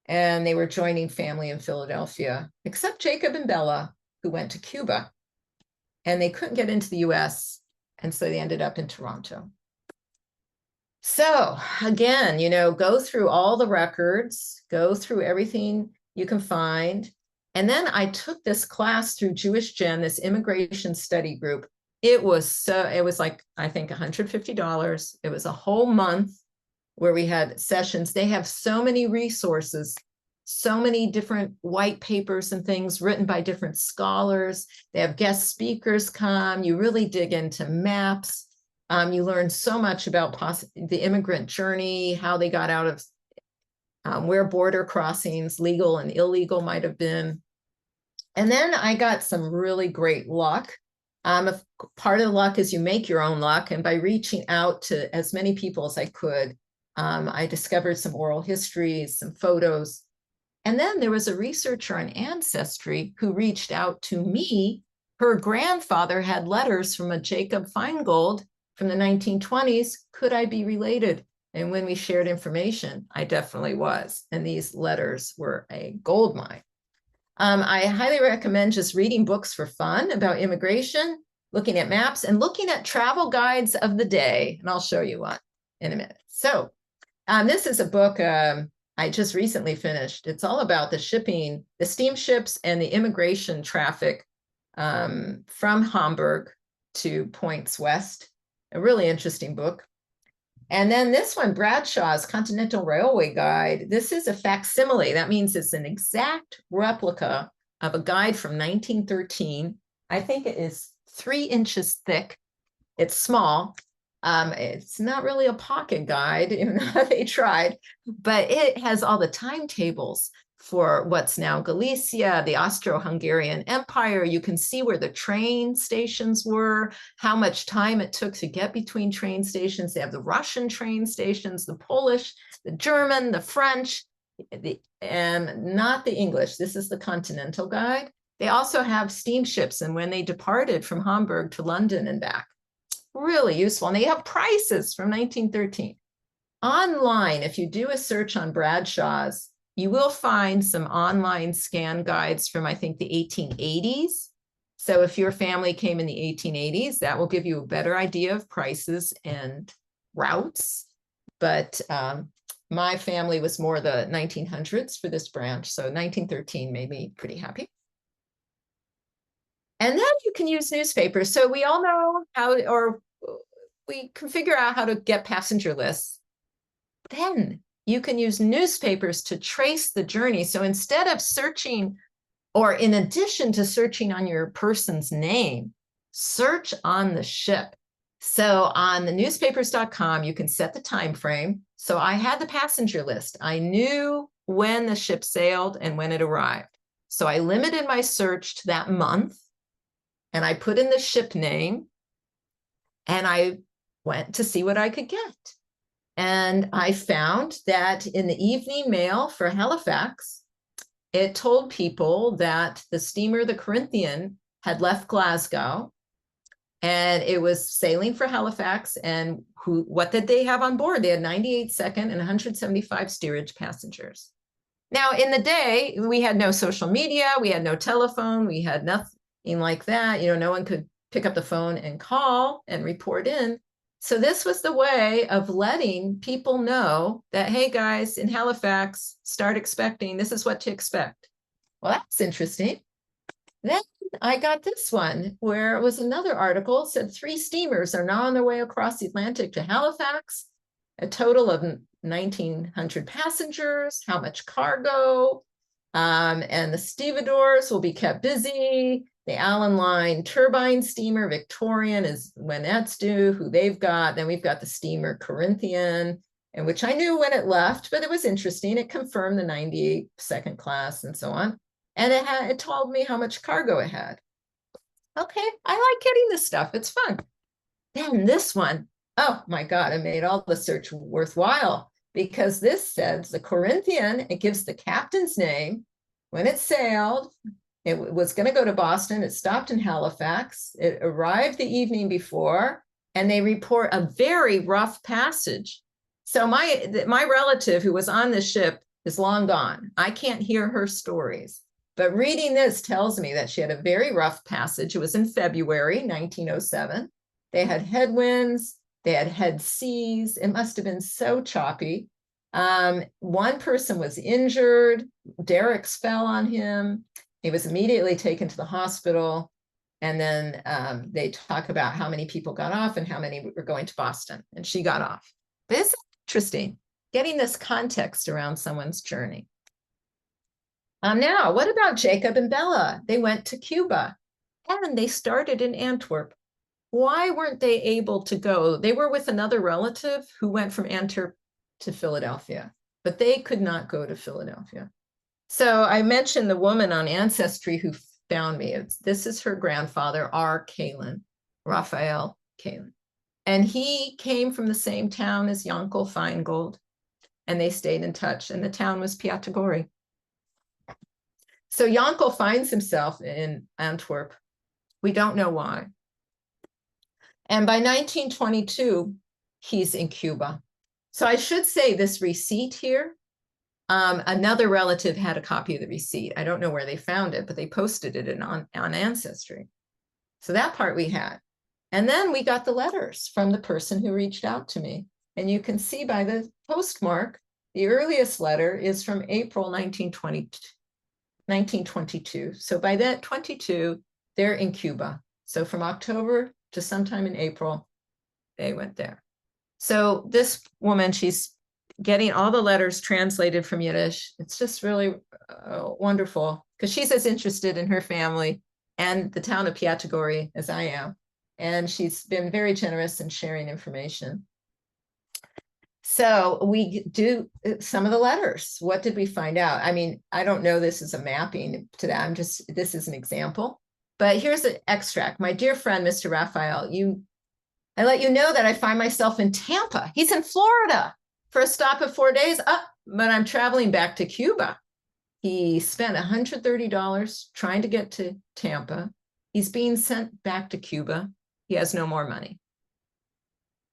And they were joining family in Philadelphia, except Jacob and Bella, who went to Cuba. And they couldn't get into the US, and so they ended up in Toronto. So again, you know, go through all the records, go through everything you can find. And then I took this class through JewishGen, this immigration study group. It was like, I think $150. It was a whole month where we had sessions. They have so many resources, so many different white papers and things written by different scholars. They have guest speakers come. You really dig into maps. You learn so much about the immigrant journey, how they got out of where border crossings, legal and illegal, might have been. And then I got some really great luck. Part of the luck is you make your own luck. And by reaching out to as many people as I could, I discovered some oral histories, some photos. And then there was a researcher on ancestry who reached out to me. Her grandfather had letters from a Jacob Feingold from the 1920s. Could I be related? And when we shared information, I definitely was. And these letters were a gold mine. I highly recommend just reading books for fun about immigration, looking at maps, and looking at travel guides of the day. And I'll show you one in a minute. So this is a book I just recently finished. It's all about the shipping, the steamships and the immigration traffic from Hamburg to points west. A really interesting book. And then this one, Bradshaw's Continental Railway Guide. This is a facsimile. That means it's an exact replica of a guide from 1913. I think it is 3 inches thick. It's small. It's not really a pocket guide, even though they tried, but it has all the timetables for what's now Galicia, the Austro-Hungarian Empire. You can see where the train stations were, how much time it took to get between train stations. They have the Russian train stations, the Polish, the German, the French, and not the English. This is the Continental Guide. They also have steamships and when they departed from Hamburg to London and back. Really useful. And they have prices from 1913. Online, if you do a search on Bradshaw's, you will find some online scan guides from, I think, the 1880s. So if your family came in the 1880s, that will give you a better idea of prices and routes. But my family was more the 1900s for this branch. So 1913 made me pretty happy. And then you can use newspapers. So we all know how, or we can figure out how to get passenger lists. Then you can use newspapers to trace the journey. So instead of searching, or in addition to searching on your person's name, search on the ship. So on the newspapers.com, you can set the time frame. So I had the passenger list. I knew when the ship sailed and when it arrived. So I limited my search to that month. And I put in the ship name and I went to see what I could get. And I found that in the evening mail for Halifax, it told people that the steamer, the Corinthian, had left Glasgow and it was sailing for Halifax. And what did they have on board? They had 98 second and 175 steerage passengers. Now, in the day, we had no social media, we had no telephone, we had nothing like that. You know, no one could pick up the phone and call and report in. So this was the way of letting people know that, hey guys, in Halifax, start expecting, this is what to expect. Well, that's interesting. Then I got this one where it was another article, said 3 steamers are now on their way across the Atlantic to Halifax, a total of 1,900 passengers, how much cargo, and the stevedores will be kept busy. The Allen Line turbine steamer Victorian is when that's due, who they've got. Then we've got the steamer Corinthian, and which I knew when it left, but it was interesting. It confirmed the 98 second class and so on. And it told me how much cargo it had. Okay, I like getting this stuff. It's fun. Then this one, oh my God, it made all the search worthwhile, because this says the Corinthian, it gives the captain's name, when it sailed, it was going to go to Boston. It stopped in Halifax. It arrived the evening before, and they report a very rough passage. So my relative who was on the ship is long gone. I can't hear her stories. But reading this tells me that she had a very rough passage. It was in February 1907. They had headwinds. They had head seas. It must have been so choppy. One person was injured. Derricks fell on him. He was immediately taken to the hospital. And then they talk about how many people got off and how many were going to Boston. And she got off. But it's interesting, getting this context around someone's journey. Now, what about Jacob and Bella? They went to Cuba and they started in Antwerp. Why weren't they able to go? They were with another relative who went from Antwerp to Philadelphia, but they could not go to Philadelphia. So I mentioned the woman on Ancestry who found me. This is her grandfather, R. Kalin, Raphael Kalin. And he came from the same town as Yankel Feingold, and they stayed in touch, and the town was Piatigori. So Yankel finds himself in Antwerp. We don't know why. And by 1922, he's in Cuba. So I should say this receipt here, another relative had a copy of the receipt. I don't know where they found it, but they posted it on Ancestry. So that part we had. And then we got the letters from the person who reached out to me. And you can see by the postmark, the earliest letter is from April 1922. So by that 22, they're in Cuba. So from October to sometime in April, they went there. So this woman, she's getting all the letters translated from Yiddish. It's just really wonderful, because she's as interested in her family and the town of Piatigori as I am. And she's been very generous in sharing information. So we do some of the letters. What did we find out? I mean, I don't know this is a mapping to that. This is an example. But here's an extract. My dear friend, Mr. Raphael, I let you know that I find myself in Tampa. He's in Florida for a stop of 4 days. But I'm traveling back to Cuba. He spent $130 trying to get to Tampa. He's being sent back to Cuba. He has no more money.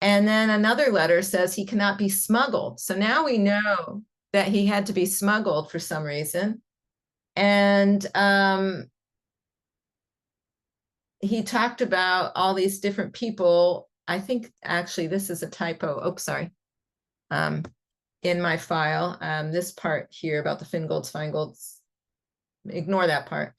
And then another letter says he cannot be smuggled. So now we know that he had to be smuggled for some reason. And he talked about all these different people. I think actually this is a typo. Oh, sorry. In my file, this part here about the Feingolds, ignore that part.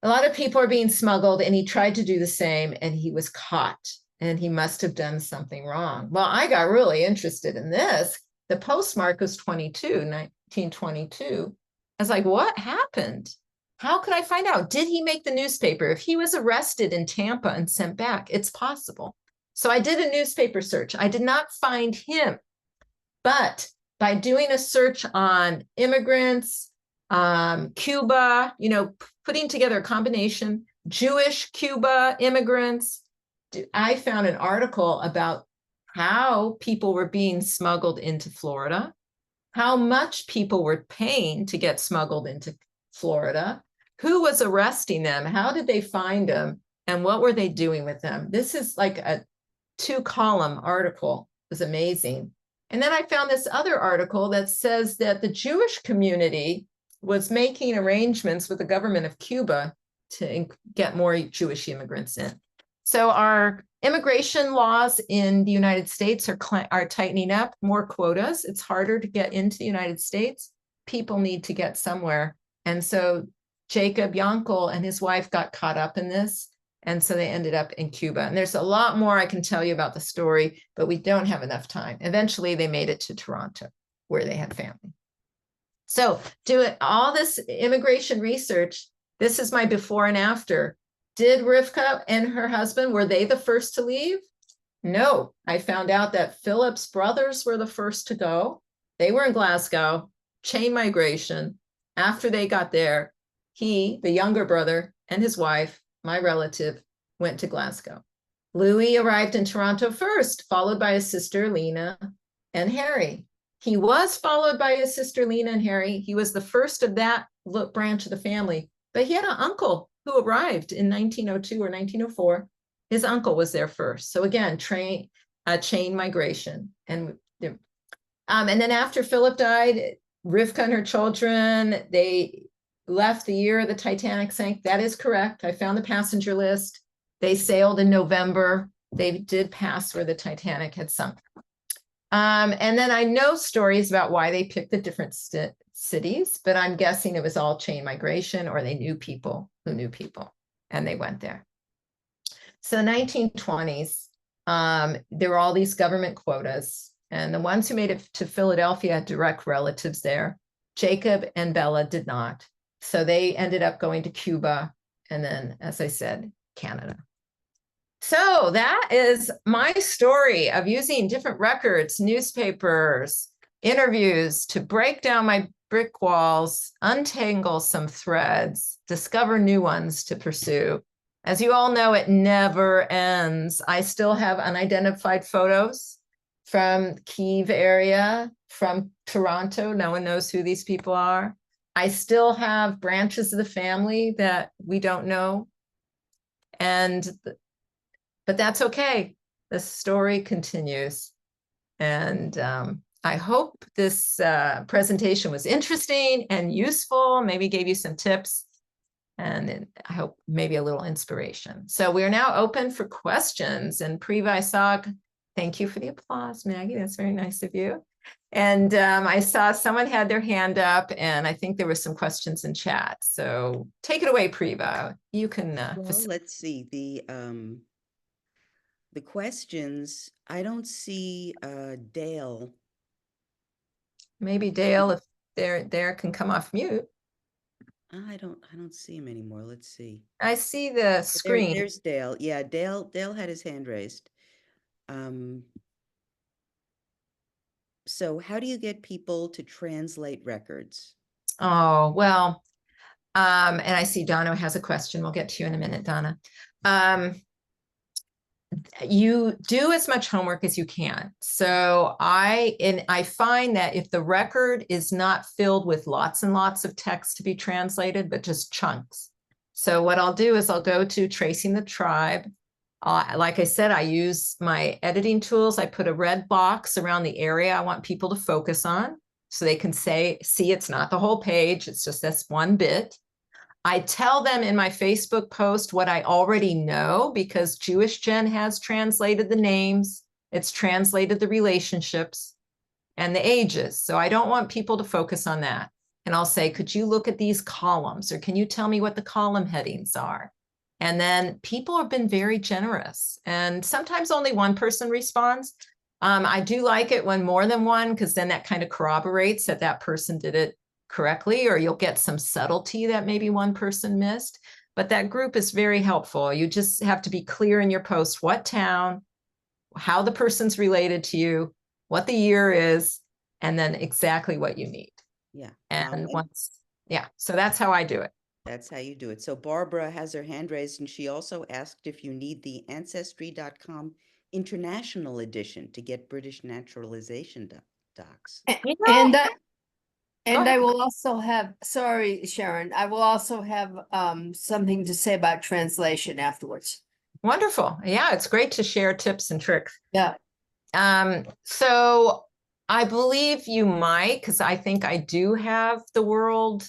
A lot of people are being smuggled, and he tried to do the same, and he was caught, and he must have done something wrong. Well, I got really interested in this. The postmark was 1922. I was like, what happened? How could I find out? Did he make the newspaper? If he was arrested in Tampa and sent back, it's possible. So I did a newspaper search. I did not find him, but by doing a search on immigrants, Cuba, putting together a combination, Jewish Cuba immigrants, I found an article about how people were being smuggled into Florida, how much people were paying to get smuggled into Florida, who was arresting them, how did they find them, and what were they doing with them. This is like a 2-column article. It was amazing. And then I found this other article that says that the Jewish community was making arrangements with the government of Cuba get more Jewish immigrants in. So our immigration laws in the United States are tightening up, more quotas. It's harder to get into the United States. People need to get somewhere. And so Jacob Yankel and his wife got caught up in this. And so they ended up in Cuba. And there's a lot more I can tell you about the story, but we don't have enough time. Eventually, they made it to Toronto, where they had family. So doing all this immigration research, this is my before and after. Did Rivka and her husband, were they the first to leave? No, I found out that Philip's brothers were the first to go. They were in Glasgow, chain migration. After they got there, he, the younger brother, and his wife, my relative, went to Glasgow. Louis arrived in Toronto first, followed by his sister, Lena, and Harry. He was followed by his sister, Lena, and Harry. He was the first of that branch of the family, but he had an uncle who arrived in 1902 or 1904. His uncle was there first. So again, chain migration. And then after Philip died, Rivka and her children, they left the year the Titanic sank. That is correct. I found the passenger list. They sailed in November. They did pass where the Titanic had sunk. And then I know stories about why they picked the different cities, but I'm guessing it was all chain migration, or they knew people who knew people, and they went there. So the 1920s, there were all these government quotas, and the ones who made it to Philadelphia had direct relatives there. Jacob and Bella did not. So they ended up going to Cuba, and then, as I said, Canada. So that is my story of using different records, newspapers, interviews to break down my brick walls, untangle some threads, discover new ones to pursue. As you all know, it never ends. I still have unidentified photos from Kyiv area, from Toronto. No one knows who these people are. I still have branches of the family that we don't know. But that's okay. The story continues. And I hope this presentation was interesting and useful, maybe gave you some tips, and I hope maybe a little inspiration. So we are now open for questions. And Priva, I saw, thank you for the applause, Maggie. That's very nice of you. And I saw someone had their hand up, and I think there were some questions in chat. So take it away, Priva. You can. Well, let's see the questions. I don't see Dale. Maybe Dale, if they're there, can come off mute. I don't see him anymore. Let's see. I see the screen. There's Dale. Yeah, Dale had his hand raised. So how do you get people to translate records? Oh, well, and I see Donna has a question. We'll get to you in a minute, Donna. You do as much homework as you can. So I find that if the record is not filled with lots and lots of text to be translated, but just chunks. So what I'll do is I'll go to tracing the tribe. Like I said, I use my editing tools. I put a red box around the area I want people to focus on, so they can see it's not the whole page. It's just this one bit. I tell them in my Facebook post what I already know, because JewishGen has translated the names, it's translated the relationships and the ages. So I don't want people to focus on that. And I'll say, could you look at these columns, or can you tell me what the column headings are? And then people have been very generous, and sometimes only one person responds. I do like it when more than one, because then that kind of corroborates that that person did it correctly, or you'll get some subtlety that maybe one person missed. But that group is very helpful. You just have to be clear in your post, what town, how the person's related to you, what the year is, and then exactly what you need. Yeah. And so that's how I do it. That's how you do it. So Barbara has her hand raised, and she also asked if you need the Ancestry.com International Edition to get British naturalization docs. And I will also have, sorry, Sharon, I will also have something to say about translation afterwards. Wonderful. Yeah, it's great to share tips and tricks. Yeah. So I believe you might, because I think I do have the world.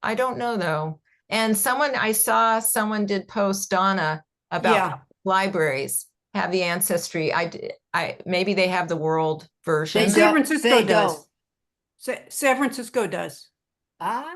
I don't know, though. And I saw someone did post, Donna, about Yeah. libraries have the ancestry. Maybe they have the world version. They San don't- Francisco they does. don't. San Francisco does. Ah,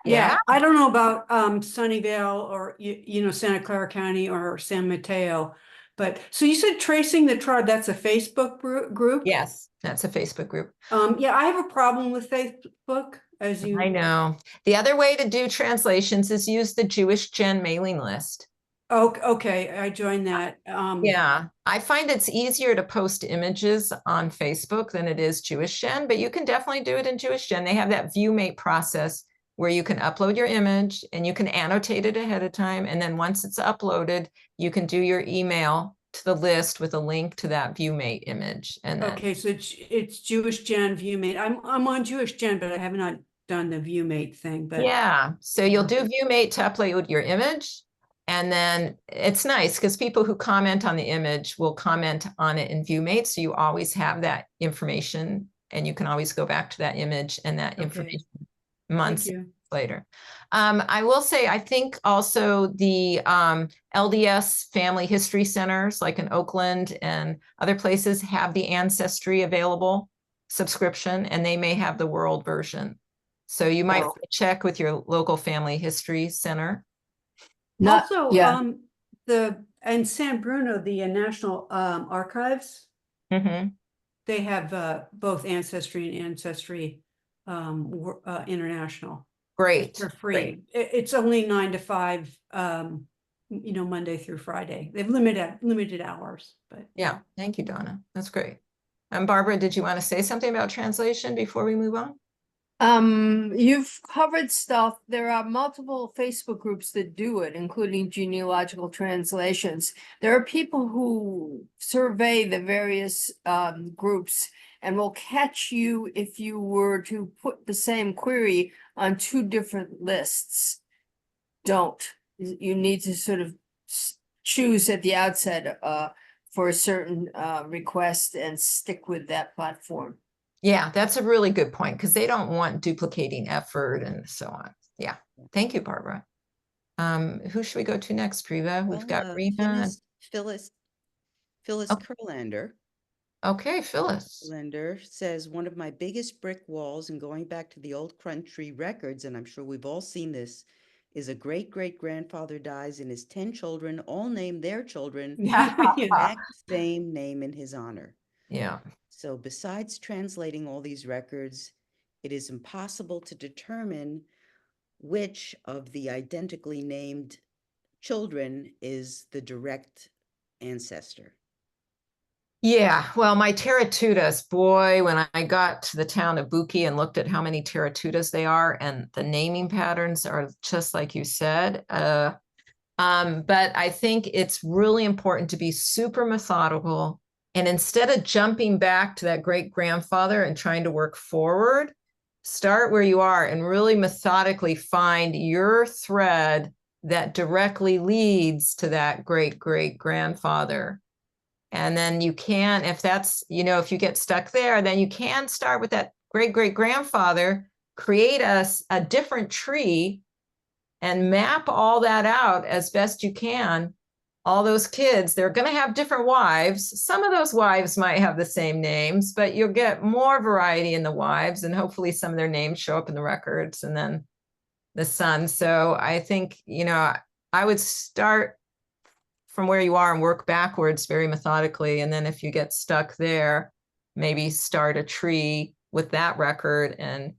Yeah. I don't know about Sunnyvale or you know, Santa Clara County or San Mateo, but so you said Tracing the Tribe, that's a Facebook group? Yes, that's a Facebook group. Yeah, I have a problem with Facebook, as you I know. The other way to do translations is use the JewishGen mailing list. Oh, okay, I joined that. Yeah, I find it's easier to post images on Facebook than it is JewishGen, but you can definitely do it in JewishGen. They have that ViewMate process where you can upload your image and you can annotate it ahead of time. And then once it's uploaded, you can do your email to the list with a link to that ViewMate image. And then, Okay, so it's JewishGen ViewMate. I'm on JewishGen, but I have not done the ViewMate thing, but yeah, so you'll do ViewMate to upload your image. And then it's nice because people who comment on the image will comment on it in ViewMate. So you always have that information and you can always go back to that image and that Okay. information thank months you. later. I will say, I think also the LDS family history centers like in Oakland and other places have the Ancestry available subscription, and they may have the world version. So you might Wow. check with your local family history center. not, Also, yeah. in San Bruno, the National Archives, Mhm. they have both Ancestry and Ancestry International. Great. For free. Great. It's only 9 to 5, you know, Monday through Friday. They've limited hours, but Yeah, thank you, Donna. That's great. Barbara, did you want to say something about translation before we move on? You've covered stuff. There are multiple Facebook groups that do it, including genealogical translations. There are people who survey the various groups and will catch you if you were to put the same query on two different lists. Don't. You need to sort of choose at the outset for a certain request and stick with that platform. Yeah, that's a really good point because they don't want duplicating effort and so on. Yeah, thank you, Barbara. Who should we go to next, Priva? We've got Rima. Phyllis Oh. Kurlander. Okay, Phyllis. Kurlander says, one of my biggest brick walls, and going back to the old country records, and I'm sure we've all seen this, is a great-great-grandfather dies and his 10 children all name their children the yeah. exact same name in his honor. Yeah. So besides translating all these records, it is impossible to determine which of the identically named children is the direct ancestor. Yeah, well, my Teratutas, boy, when I got to the town of Buki and looked at how many Teratutas they are, and the naming patterns are just like you said. But I think it's really important to be super methodical. And instead of jumping back to that great grandfather and trying to work forward, start where you are and really methodically find your thread that directly leads to that great great grandfather. And then you can, if that's, you know, if you get stuck there, then you can start with that great great grandfather, create a different tree and map all that out as best you can. All those kids, they're going to have different wives. Some of those wives might have the same names, but you'll get more variety in the wives, and hopefully some of their names show up in the records, and then the son. So I think, you know, I would start from where you are and work backwards very methodically. And then if you get stuck there, maybe start a tree with that record and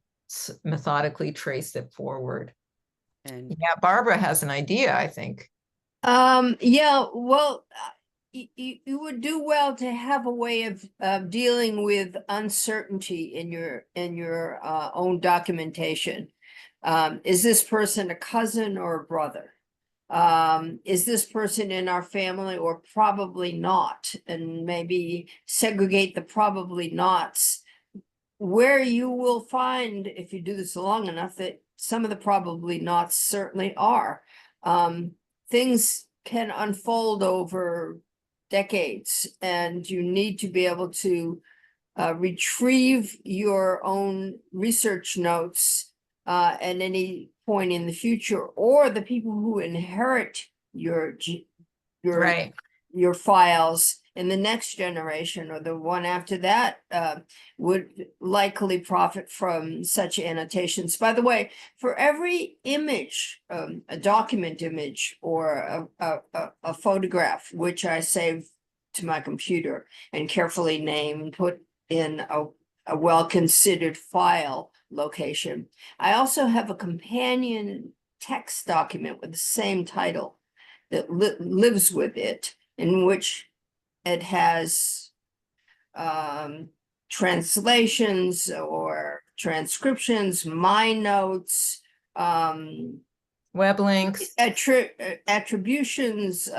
methodically trace it forward. And Yeah, Barbara has an idea, I think. Yeah, well, you would do well to have a way of dealing with uncertainty in your own documentation. Is this person a cousin or a brother? Is this person in our family or probably not? And maybe segregate the probably nots, where you will find, if you do this long enough, that some of the probably nots certainly are. Things can unfold over decades, and you need to be able to retrieve your own research notes and any point in the future, or the people who inherit your Right. your files in the next generation or the one after that would likely profit from such annotations. By the way, for every image, a document image or a photograph, which I save to my computer and carefully name and put in a well-considered file location, I also have a companion text document with the same title that lives with it, in which it has translations or transcriptions, my notes, Web links. attributions,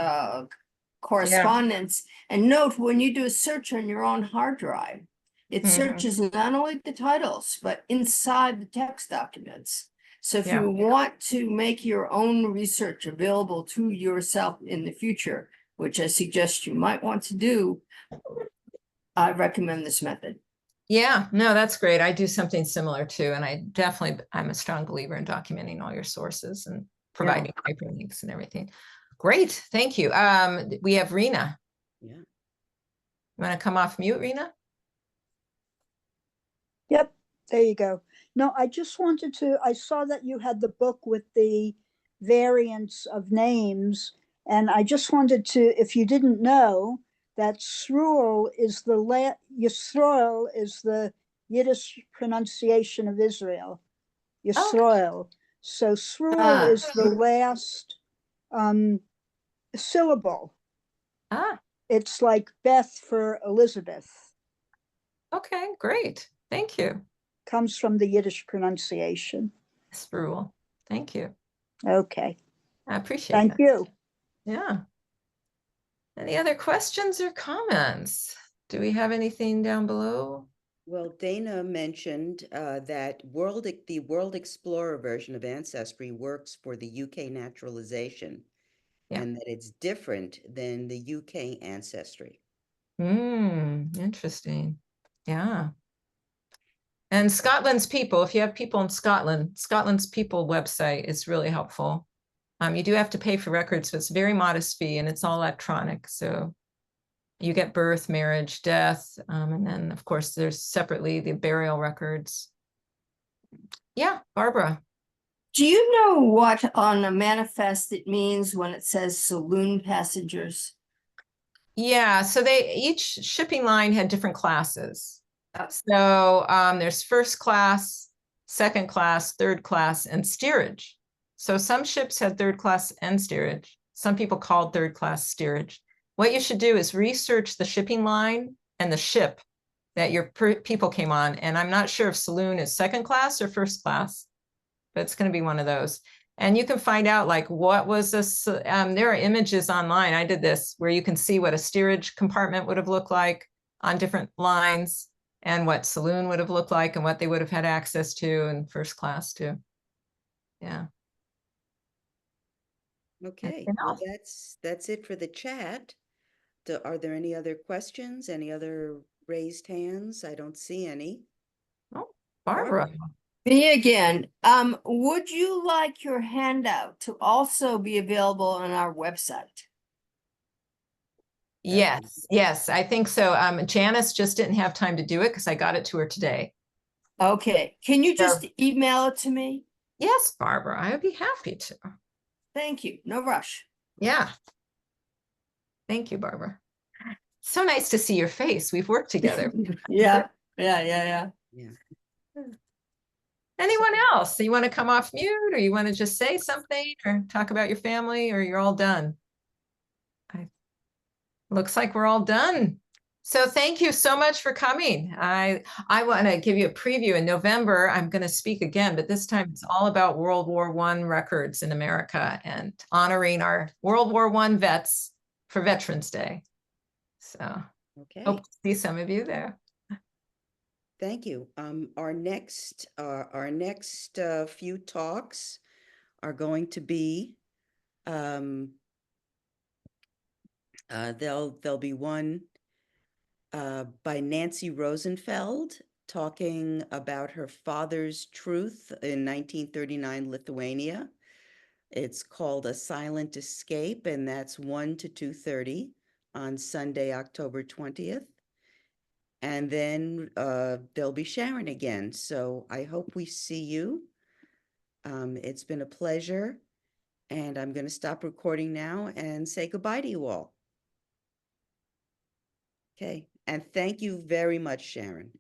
correspondence. And note, when you do a search on your own hard drive, it Mhm. searches not only the titles, but inside the text documents. So if Yeah. you want to make your own research available to yourself in the future, which I suggest you might want to do, I recommend this method. Yeah, no, that's great. I do something similar too. And I'm a strong believer in documenting all your sources and providing hyperlinks and everything. Great, thank you. We have Rena. Yeah. You want to come off mute, Rena? Yep, there you go. No, I just wanted to, I saw that you had the book with the variants of names, and I just wanted to, if you didn't know, that Yisroel is Yisroel is the Yiddish pronunciation of Israel. Yisroel. So Yisroel is the last syllable. Ah, It's like Beth for Elizabeth. okay, great. Thank you. Comes from the Yiddish pronunciation. That's rule. Thank you. Okay. I appreciate Thank that. you. Yeah. Any other questions or comments? Do we have anything down below? Well, Dana mentioned that the World Explorer version of Ancestry works for the UK naturalization, Yeah. and that it's different than the UK Ancestry. Interesting. Yeah. And Scotland's People, if you have people in Scotland, Scotland's People website is really helpful. You do have to pay for records, but it's a very modest fee and it's all electronic. So you get birth, marriage, death, and then of course there's separately the burial records. Yeah, Barbara. Do you know what on a manifest it means when it says saloon passengers? Yeah, so each shipping line had different classes. So there's first class, second class, third class, and steerage. So some ships had third class and steerage. Some people called third class steerage. What you should do is research the shipping line and the ship that your people came on. And I'm not sure if saloon is second class or first class, but it's going to be one of those. And you can find out like what was this. There are images online. I did this where you can see what a steerage compartment would have looked like on different lines and what saloon would have looked like and what they would have had access to in first class too. Yeah. Okay, well, that's it for the chat. Are there any other questions? Any other raised hands? I don't see any. Oh, Barbara. Me again. Would you like your handout to also be available on our website? Yes, yes, I think so. Janice just didn't have time to do it because I got it to her today. Okay, can you just email it to me? Yes, Barbara, I would be happy to. Thank you. No rush. Yeah. Thank you, Barbara. So nice to see your face. We've worked together. Yeah. Anyone else? You want to come off mute or you want to just say something or talk about your family or you're all done? Looks like we're all done. So thank you so much for coming. I want to give you a preview. In November, I'm going to speak again, but this time it's all about World War I records in America and honoring our World War I vets for Veterans Day. So hope to see some of you there. Thank you. Our next few talks are going to be there'll be one by Nancy Rosenfeld talking about her father's truth in 1939 Lithuania. It's called A Silent Escape, and that's 1 to 2:30 on Sunday, October 20th. And then there'll be Sharon again. So I hope we see you. It's been a pleasure. And I'm going to stop recording now and say goodbye to you all. Okay. And thank you very much, Sharon.